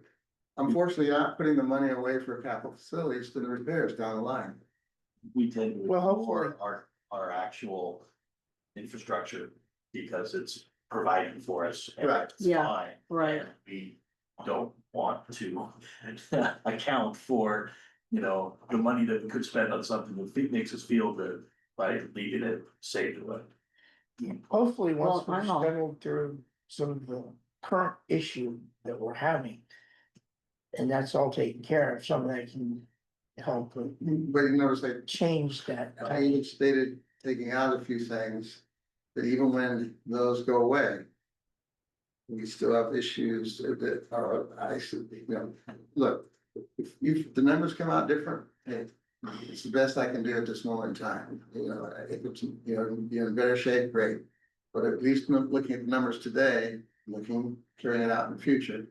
unfortunately not putting the money away for capital facilities to the repairs down the line. we tend to Well, ignore our actual infrastructure because it's providing for us. Right. It's Yeah, fine, right. and we don't want to account for, the money that we could spend on something that makes us feel good by leaving it saved away. Hopefully, once Well, we've I'm all- settled through some of the current issue that we're having. And that's all taken care of, some of that can help But you notice I change that. I even stated, taking out a few things, that even when those go away. We still have issues that are, look, if the numbers come out different, hey, it's the best I can do at this moment in time. If it's, you're in better shape, great. But at least looking at the numbers today, carrying it out in the future.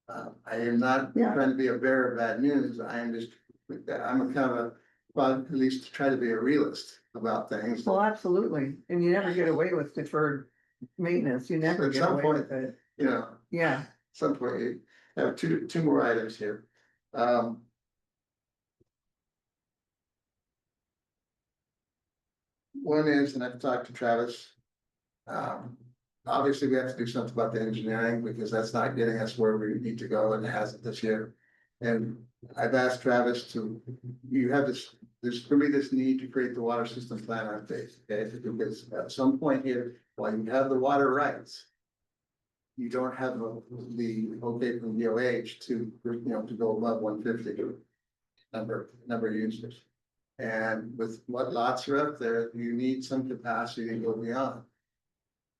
I am not Yeah. trying to be a bearer of bad news, I'm a kind of a, well, at least try to be a realist about things. Well, absolutely. And you never get away with deferred maintenance. You never At get some away point, with it. At Yeah. some point, you have two more items here. One is, and I've talked to Travis. Obviously, we have to do something about the engineering because that's not getting us where we need to go, and it hasn't this year. And I've asked Travis there's gonna be this need to create the water system plan update, okay? Because at some point here, while you have the water rights. You don't have the okay from DOH to go above 150 number of users. And with what lots are up there, you need some capacity to go beyond.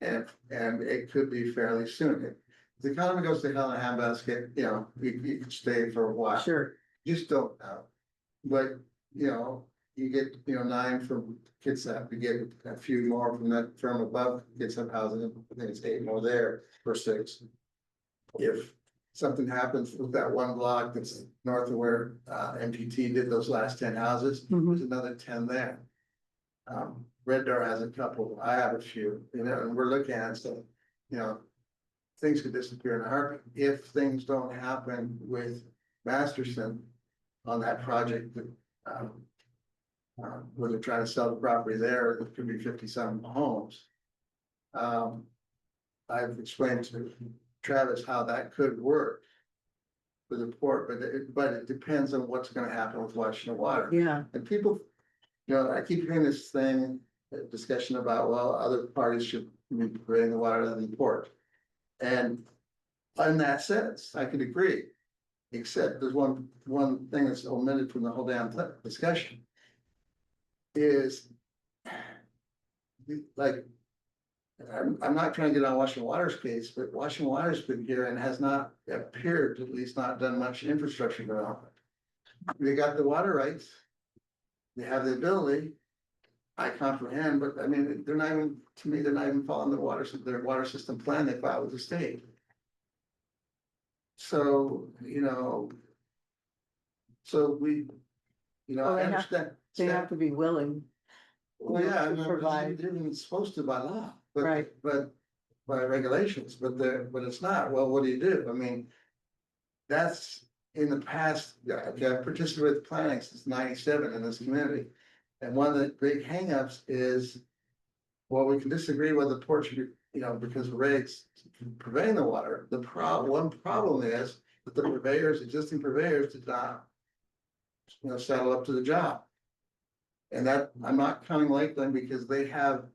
And it could be fairly soon. If the economy goes to hell in a handbasket, you could stay for a while. Sure. You just don't know. But, you get, 9 from Kitsap, you get a few more from that firm above Kitsap Housing, I think it's 8 more there for 6. If something happens with that one block that's north of where MPT did those last 10 houses, Mhm. there's another 10 there. Red Door has a couple, I have a few, and we're looking at, so, you know. Things could disappear in a heartbeat if things don't happen with Masterson on that project that, where they're trying to sell the property there, it could be 50-some homes. I've explained to Travis how that could work for the port, but it depends on what's gonna happen with Washington Water. Yeah, And people, I keep hearing this thing, discussion about, well, other parties should be bringing the water to the port. And in that sense, I could agree, except there's one thing that's omitted from the whole damn discussion. Is like, I'm not trying to get on Washington Water's case, but Washington Water's been here and has not appeared, at least not done much infrastructure development. They got the water rights. They have the ability. I comprehend, but I mean, they're not even, to me, they're not even following their water system plan they filed with the state. So, so we, Well, I they have- understand. they have to be willing. Well, yeah, I to mean, provide. they're even supposed to by law, Right. but by regulations, but it's not. Well, what do you do? I mean, that's in the past, yeah, okay, I've participated with planning since '97 in this community. And one of the big hangups is, well, we can disagree whether the port should be, because of rates preventing the water. One problem is that the existing purveyors did not, settle up to the job. And that, I'm not counting Lakeland because they have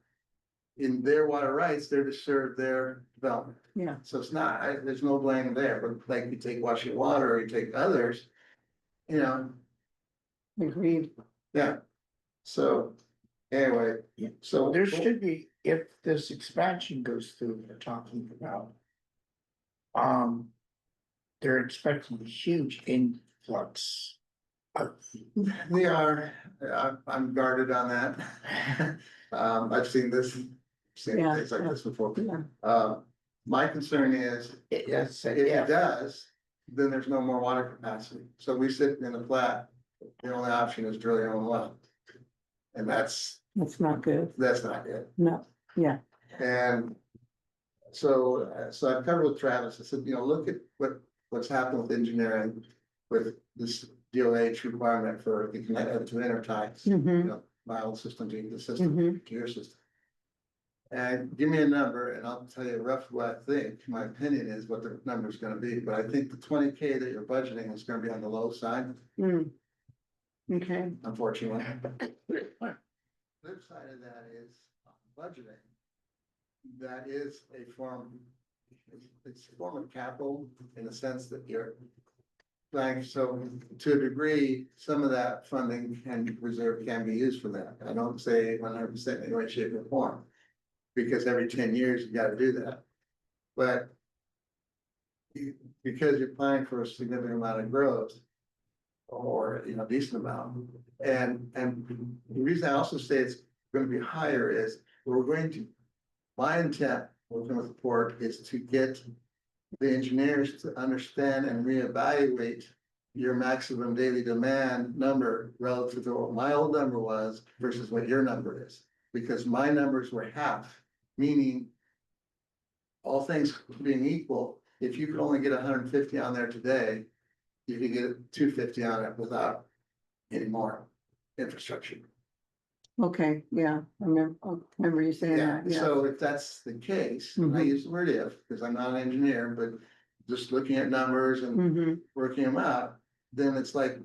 in their water rights, they're to serve their development. Yeah, So it's not, there's no blame there, but like you take Washington Water or you take others, agreed. yeah. So anyway, Yeah. so There should be, if this expansion goes through, we're talking about. They're expecting a huge influx of. we are, I'm guarded on that. I've seen Yeah, things like this before. Yeah, My concern is, Yes, if it does, then there's no more water capacity. So we sit in a flat, the only option is drill your own well. And that's not good. not good. No, yeah, And so I've covered with Travis, I said, look at what's happened with engineering with this DOH requirement for the connect to interties, Mhm. my old system to the system, Mhm. to your system. And give me a number and I'll tell you roughly what I think, my opinion is what the number is gonna be, but I think the 20K that you're budgeting is gonna be on the low side, Okay, unfortunately. Flip side of that is budgeting. That is a form, it's a form of capital in the sense that you're planning, so to a degree, some of that funding and reserve can be used for that. I don't say 100% in any way, shape or form. Because every 10 years you gotta do that. But because you're planning for a significant amount of growth. Or, decent amount. And the reason I also say it's gonna be higher is my intent, working with the port, is to get the engineers to understand and reevaluate your maximum daily demand number relative to what my old number was versus what your number is. Because my numbers were half, meaning all things being equal, if you could only get 150 on there today, you could get 250 on it without any more infrastructure. okay, yeah, I remember you saying Yeah, that, yeah. so if that's the case, and I Mhm. use the word if, because I'm not an engineer, but just looking at numbers and Mhm. working them out, then it's like,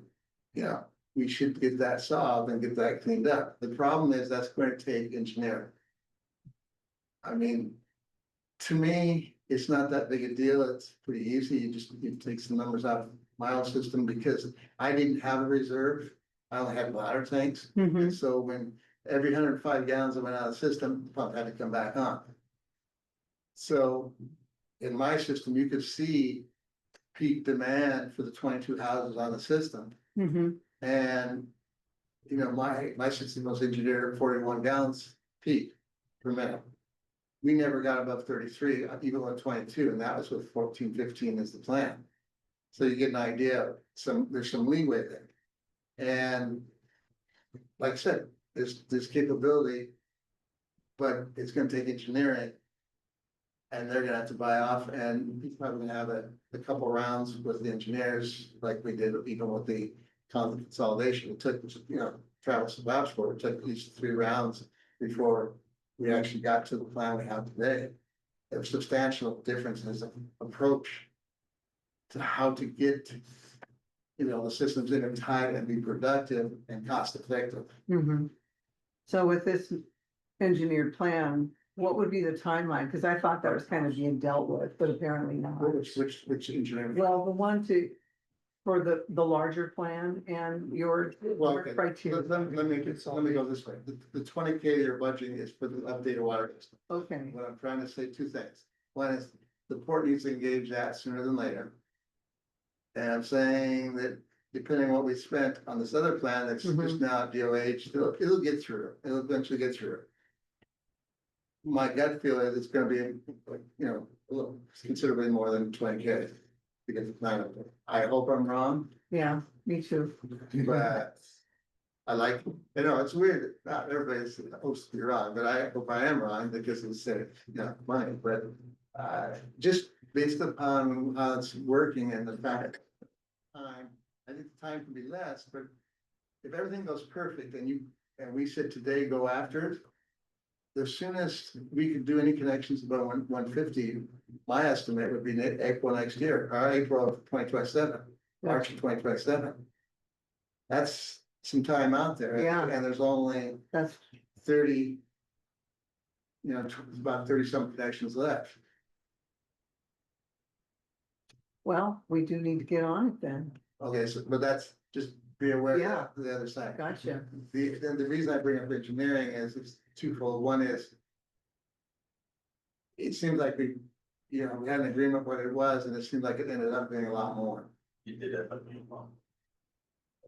we should get that solved and get that cleaned up. The problem is that's going to take engineering. I mean, to me, it's not that big a deal. It's pretty easy. You take some numbers out of my own system because I didn't have a reserve. I only had bladder tanks. Mhm. And so when every 105 gallons that went out of the system, the pump had to come back on. So in my system, you could see peak demand for the 22 houses on the system. Mhm. And, my system was engineered at 41 gallons peak per minute. We never got above 33, even with 22, and that was with 14, 15 as the plan. So you get an idea, there's some leeway there. And like I said, there's capability but it's gonna take engineering. And they're gonna have to buy off, and he's probably gonna have a couple rounds with the engineers, like we did even with the consolidation. It took, Travis vouched for it, took at least 3 rounds before we actually got to the plan we have today. There's substantial differences of approach to how to get, the systems in time and be productive and cost effective. Mhm. So with this engineered plan, what would be the timeline? Cause I thought that was kind of being dealt with, but apparently not. Which engineering? Well, the one for the larger plan and your Well, okay, criteria. let me go this way. The 20K you're budgeting is for the updated water system. Okay, What I'm trying to say, 2 things. One is the port needs to engage that sooner than later. And I'm saying that depending on what we spent on this other plan that's just now at DOH, it'll get through. It'll eventually get through. My gut feel is it's gonna be, a little considerably more than 20K. Because it's not, I hope I'm wrong, yeah, me too. but it's weird, not everybody's supposed to be wrong, but I hope I am wrong because it's, money, but. Just based upon how it's working and the fact. Time, I think the time can be less, but if everything goes perfect and we said today, go after it. The soonest we could do any connections about 150, my estimate would be April next year, or April of 2027, March of 2027. That's some time out there. Yeah. And there's only That's, 30. About 30 some connections left. well, we do need to get on it then. Okay, but that's just be aware Yeah. of the other side. Gotcha. The reason I bring up engineering is it's twofold. One is. It seems like we had an agreement what it was, and it seemed like it ended up being a lot more. You did it, but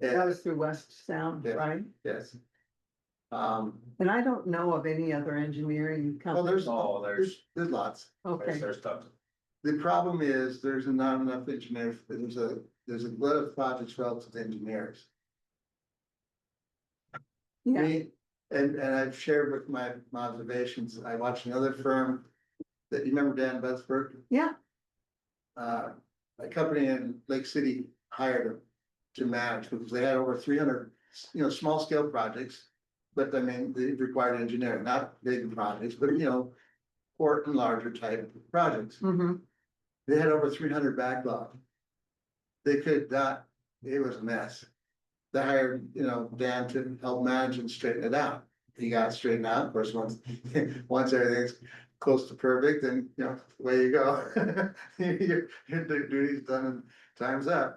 That was through West Sound, Yeah. right? Yes. And I don't know of any other engineering Well, companies. there's lots. Okay, there's tons. The problem is there's not enough engineers. There's a lot of projects relative to engineers. yeah, And I've shared with my observations. I watched another firm that you remember Dan Budsberg? yeah, A company in Lake City hired him to manage because they had over 300, small scale projects. But I mean, they required engineering, not big projects, but port and larger type projects. They had over 300 backlog. They could not, it was a mess. They hired, Dan to help manage and straighten it out. He got straightened out, of course, once everything's close to perfect, and away you go. Your duty's done and time's up.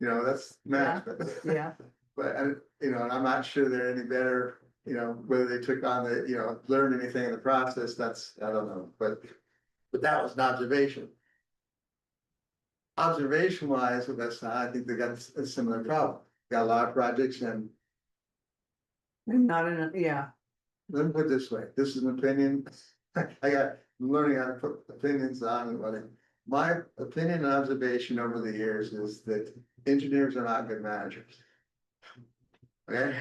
That's math. yeah. But, and I'm not sure they're any better, whether they took on learned anything in the process, I don't know, but that was an observation. Observation wise, with us, I think they got a similar problem. Got a lot of projects, and And not enough, yeah, let me put it this way, this is an opinion. I'm learning how to put opinions on it. My opinion and observation over the years is that engineers are not good managers. Okay?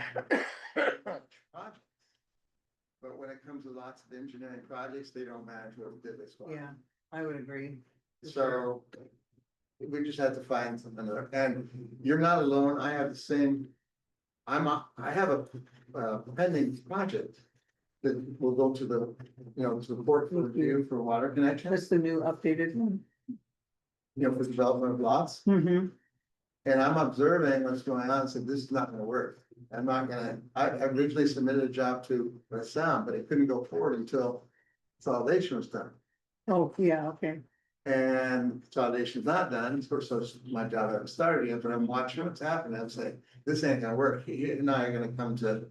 But when it comes to lots of engineering projects, they don't manage what did this for. yeah, I would agree. So we just have to find something, and you're not alone. I have the same. I have a pending project that will go to the, to the port for review for water connections, That's the new updated one. for development of lots. Mm-hmm. And I'm observing what's going on, and said, this is not gonna work. I originally submitted a job to Sound, but it couldn't go forward until consolidation was done. Oh, yeah, okay. And consolidation's not done, of course, so it's my job, I haven't started yet, but I'm watching what's happening, I'm saying, this ain't gonna work, he and I are gonna come to,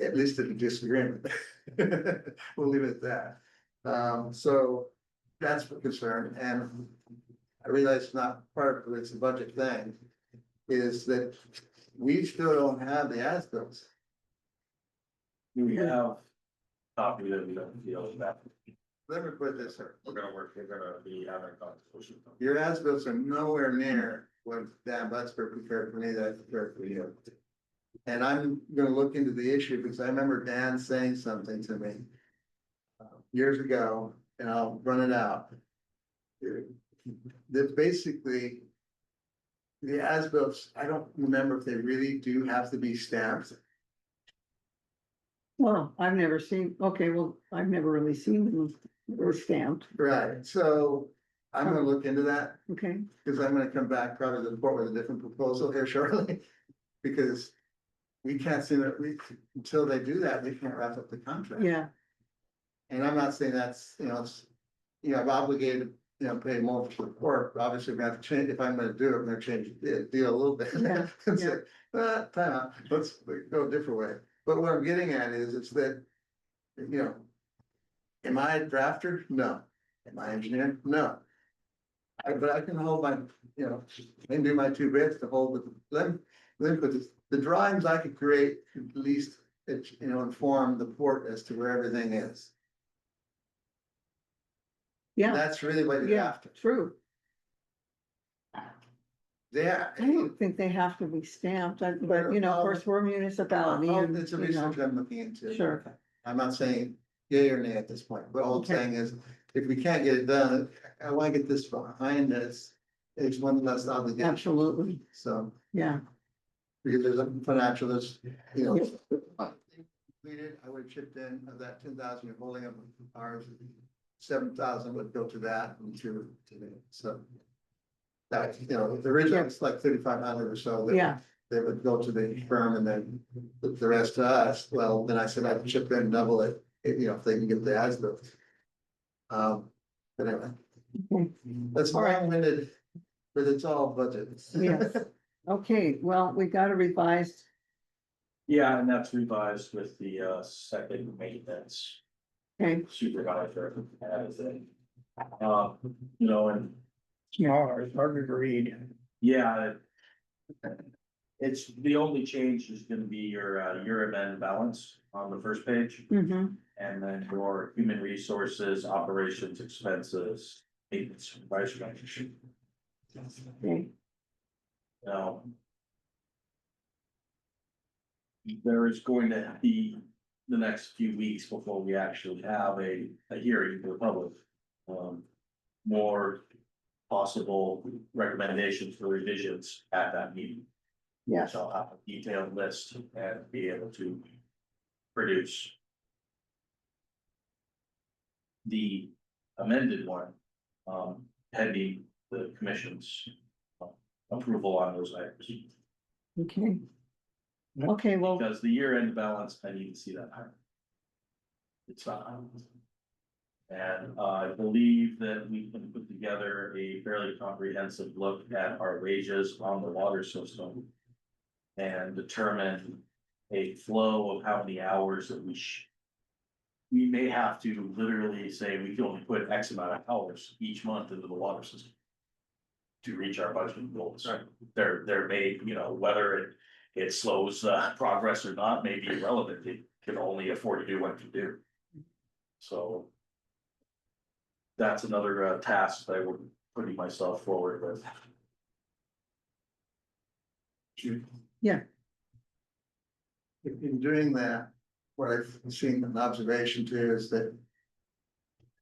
at least a disagreement. We'll leave it at that. So that's the concern, and I realize it's not part of it, it's a budget thing, is that we still don't have the as-bills. We have copy that we don't feel that Let me put it this way. we're gonna be having a conversation. Your as-bills are nowhere near what Dan Budsberg prepared for me that I prepared for you. And I'm gonna look into the issue because I remember Dan saying something to me. Years ago, and I'll run it out. That basically. The as-bills, I don't remember if they really do have to be stamped. Well, I've never seen, okay, well, I've never really seen them or stamped, Right, so I'm gonna look into that, okay, because I'm gonna come back probably to the board with a different proposal here shortly. Because we can't see that, until they do that, we can't wrap up the contract. yeah, And I'm not saying that's, it's, I'm obligated, pay more for support, obviously we have to change, if I'm gonna do it, I'm gonna change the deal a little bit. Yeah, And say, time out, let's go a different way, but what I'm getting at is that, am I a drafter? No. Am I an engineer? No. But I can hold my, and do my two bits to hold with them, put the drawings I could create, at least, inform the port as to where everything is. yeah, That's really what you're yeah, after. true. Yeah. I don't think they have to be stamped, but of course, we're a municipality and, It's a you know, research I'm looking into. sure, I'm not saying yay or nay at this point, but all I'm Okay. saying is, if we can't get it done, I wanna get this behind us. It's one less obligation, absolutely, so, yeah, because there's a financial, there's, Yes. completed, I would have chipped in of that 10,000 you're holding up ours, 7,000 would go to that and to so. That, the original it's like 3,500 or so. that yeah, They would go to the firm and then the rest to us. Well, then I said I'd chip in double it, if they can get the as built. But anyway, okay, that's All right. long-winded, but it's all budget. yes. Okay, well, we got a revised, Yeah, and that's revised with the second maintenance okay, supervisor as a. And Smaller, it's harder to read. yeah. It's, the only change is gonna be your year-end balance on the first page, mm-hmm, and then your human resources, operations, expenses, maintenance supervisor. okay, Now. There is going to be the next few weeks before we actually have a hearing for the public. More possible recommendations for revisions at that meeting. yes, So I'll have a detailed list and be able to produce. The amended one, pending the commission's approval on those items. okay. Okay, well, Because the year-end balance, I need to see that higher. It's not. And I believe that we can put together a fairly comprehensive look at our wages on the water system. And determine a flow of how many hours that we may have to literally say we can only put X amount of hours each month into the water system. To reach our budget goals. There may, whether it slows progress or not may be irrelevant. It can only afford to do what it can do. So. That's another task that I would putting myself forward with. yeah, In doing that, what I've seen an observation too is that.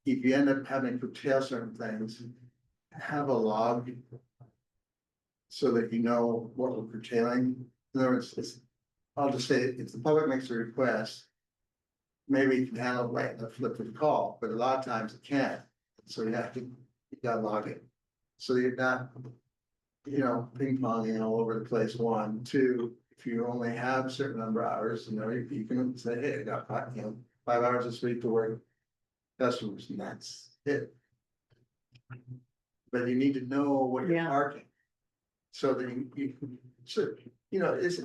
If you end up having to curtail certain things, have a log. So that you know what we're curtailing, in other words, I'll just say, if the public makes a request. Maybe you can handle it right in the flip of the call, but a lot of times it can't, so you gotta log it. So you're not. Ping ponging all over the place, 1, 2, if you only have a certain number of hours, you can say, hey, I got 5 hours this week to work. Customers, and that's it. But you need to know what you're Yeah. marking. So that it's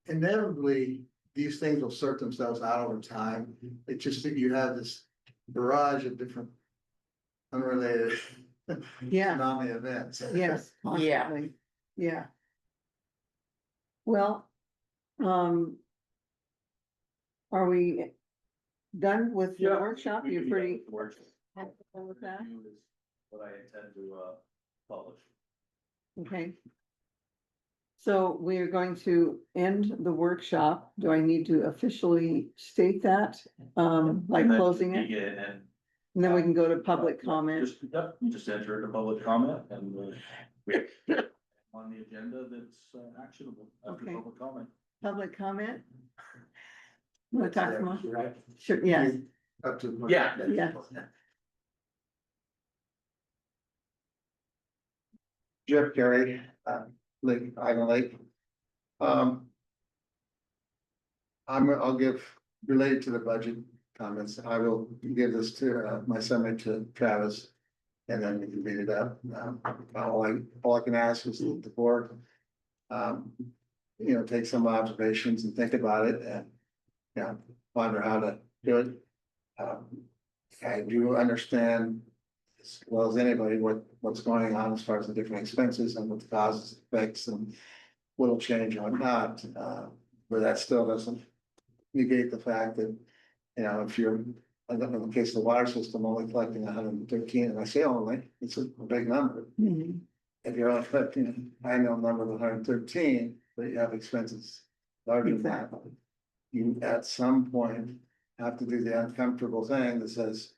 inevitably, these things will sort themselves out over time. It's just that you have this barrage of different unrelated yeah, tsunami events. yes, constantly, yeah. Well, are we done with the workshop? We You're can pretty get the workshop. comfortable with that? Review is What I intend to publish. Okay. So we are going to end the workshop. Do I need to officially state that? Like And then closing it? begin and And then we can go to public Yeah, comment. Yep, you just enter into public comment and we on the agenda that's actionable after Okay. public comment. Public comment? You wanna talk more? Right. Sure, yes, Up to. Yeah. yes. Jeff Carey, Lake, Ivan Lake. Um. I'll give, related to the budget comments, I will give this to, my summary to Travis. And then we can read it up. All I can ask is that the board. Take some observations and think about it and, ponder how to do it. I do understand as well as anybody what's going on as far as the different expenses and what the causes, effects and what'll change or not, but that still doesn't negate the fact that, if you're, I don't know, in the case of the water system, only collecting 113, and I say only, it's a big number. Mhm. If you're only collecting, I know number of 113, but you have expenses larger than that. You at some point have to do the uncomfortable thing that says,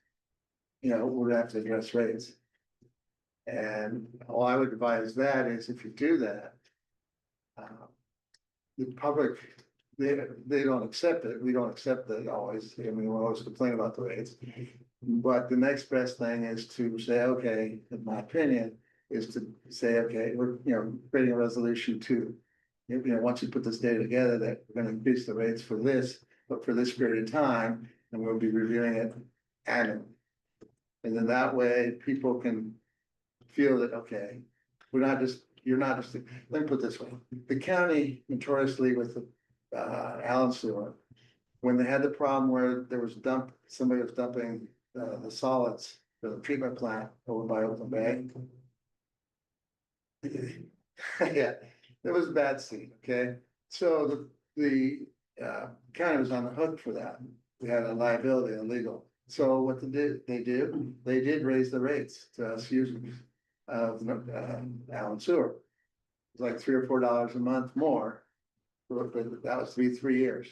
we're gonna have to address rates. And all I would advise that is if you do that. The public, they don't accept it, we don't accept it always, I mean, we always complain about the rates. But the next best thing is to say, okay, in my opinion, is to say, okay, we're, creating a resolution to. Once you put this data together, that we're gonna increase the rates for this, but for this period of time, and we'll be reviewing it annually. And then that way, people can feel that, okay, you're not just, let me put it this way, the county notoriously with the Allyn sewer. When they had the problem where there was somebody was dumping the solids for the treatment plant over by Oakland Bay. Yeah, it was a bad scene, okay? So the county was on the hook for that. We had a liability, illegal. So what they did raise the rates to us users of Allyn sewer. It's like $3 or $4 a month more. But that was 3 years.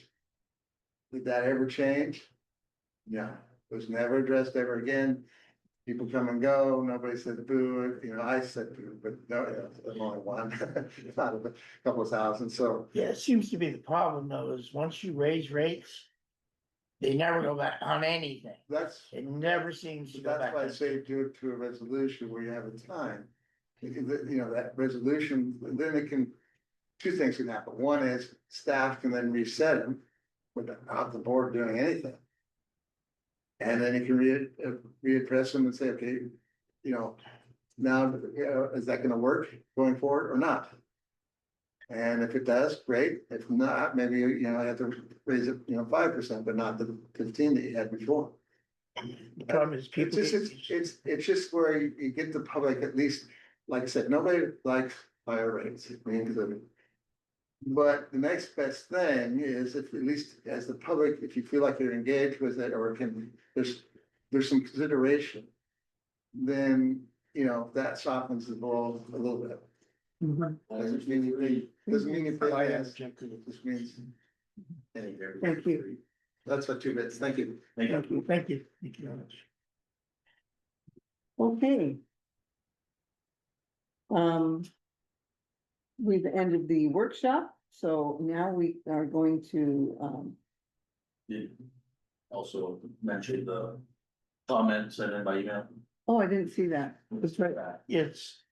Did that ever change? Yeah, it was never addressed ever again. People come and go, nobody said boo, I said boo, but no, I'm only one, not a couple of thousand, so. Yeah, it seems to be the problem though, is once you raise rates. They never go back on anything. That's, It never seems to go that's back. why I on- say do it to a resolution where you have a time. That resolution, then it can, two things can happen. One is staff can then reset them without the board doing anything. And then you can readdress them and say, okay, now, is that gonna work going forward or not? And if it does, great. If not, maybe, I have to raise it, 5%, but not the 15 that you had before. The problem is people. It's just where you get the public, at least, like I said, nobody likes higher rates, me included. But the next best thing is if at least as the public, if you feel like you're engaged with it or there's some consideration. Then, that softens the blow a little bit. Mhm. Doesn't mean you pay I less, objected it just means. Thank you. That's what 2 bits, thank you. Thank you. Thank you, thank you, thank you very much. Okay. We've ended the workshop, so now we are going to, Did also mention the comments sent in by email. oh, I didn't see that. That's right, it's,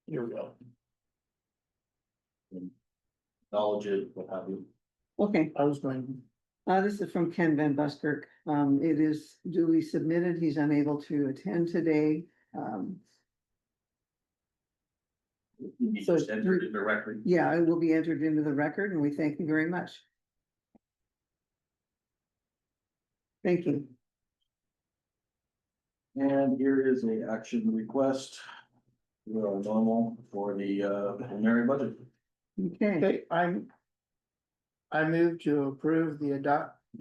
here we go. Acknowledge it, what have you. Okay, I was going, this is from Ken Van Buskirk. It is duly submitted. He's unable to attend today. You So, just entered it directly. yeah, it will be entered into the record and we thank you very much. Thank you. And here is a action request. Normal for the preliminary budget. Okay, okay, I move to approve the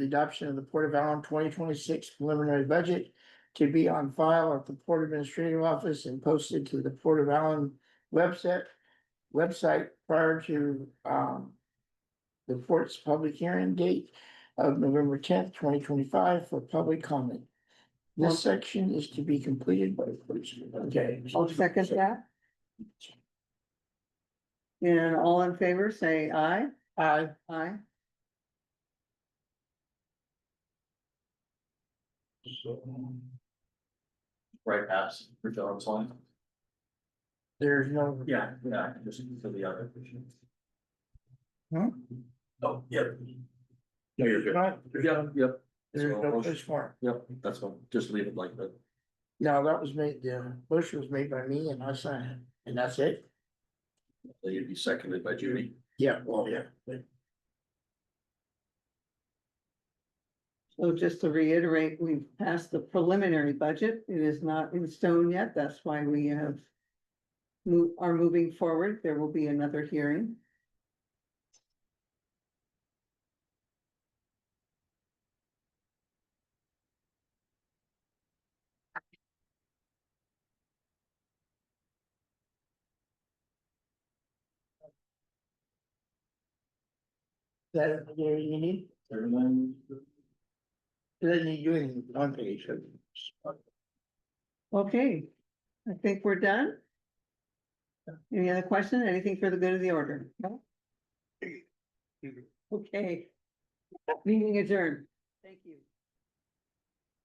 adoption of the Port of Allen 2026 preliminary budget. To be on file at the Port Administrative Office and posted to the Port of Allen website. website prior to, the court's public hearing date of November 10th, 2025 for public comment. This section is to be completed by the clerk. Okay. I'll second that. And all in favor, say aye. Aye. Aye. Right apps for John's line. There's no. Yeah, just for the other. Hmm? Oh, yep. No, you're good. Not- Yep. There's So, no motion- place for it. Yep, that's fine, just leave it like that. No, that was made, the motion was made by me and I signed it, and that's it? You'd be seconded by Judy. Yeah, well, yeah. So just to reiterate, we've passed the preliminary budget. It is not in stone yet. That's why we have are moving forward. There will be another hearing. That, everything you need, Everyone, then you do anything on page. Okay, I think we're done. Any other question? Anything for the good of the order? No? Okay. Meeting adjourned. Thank you.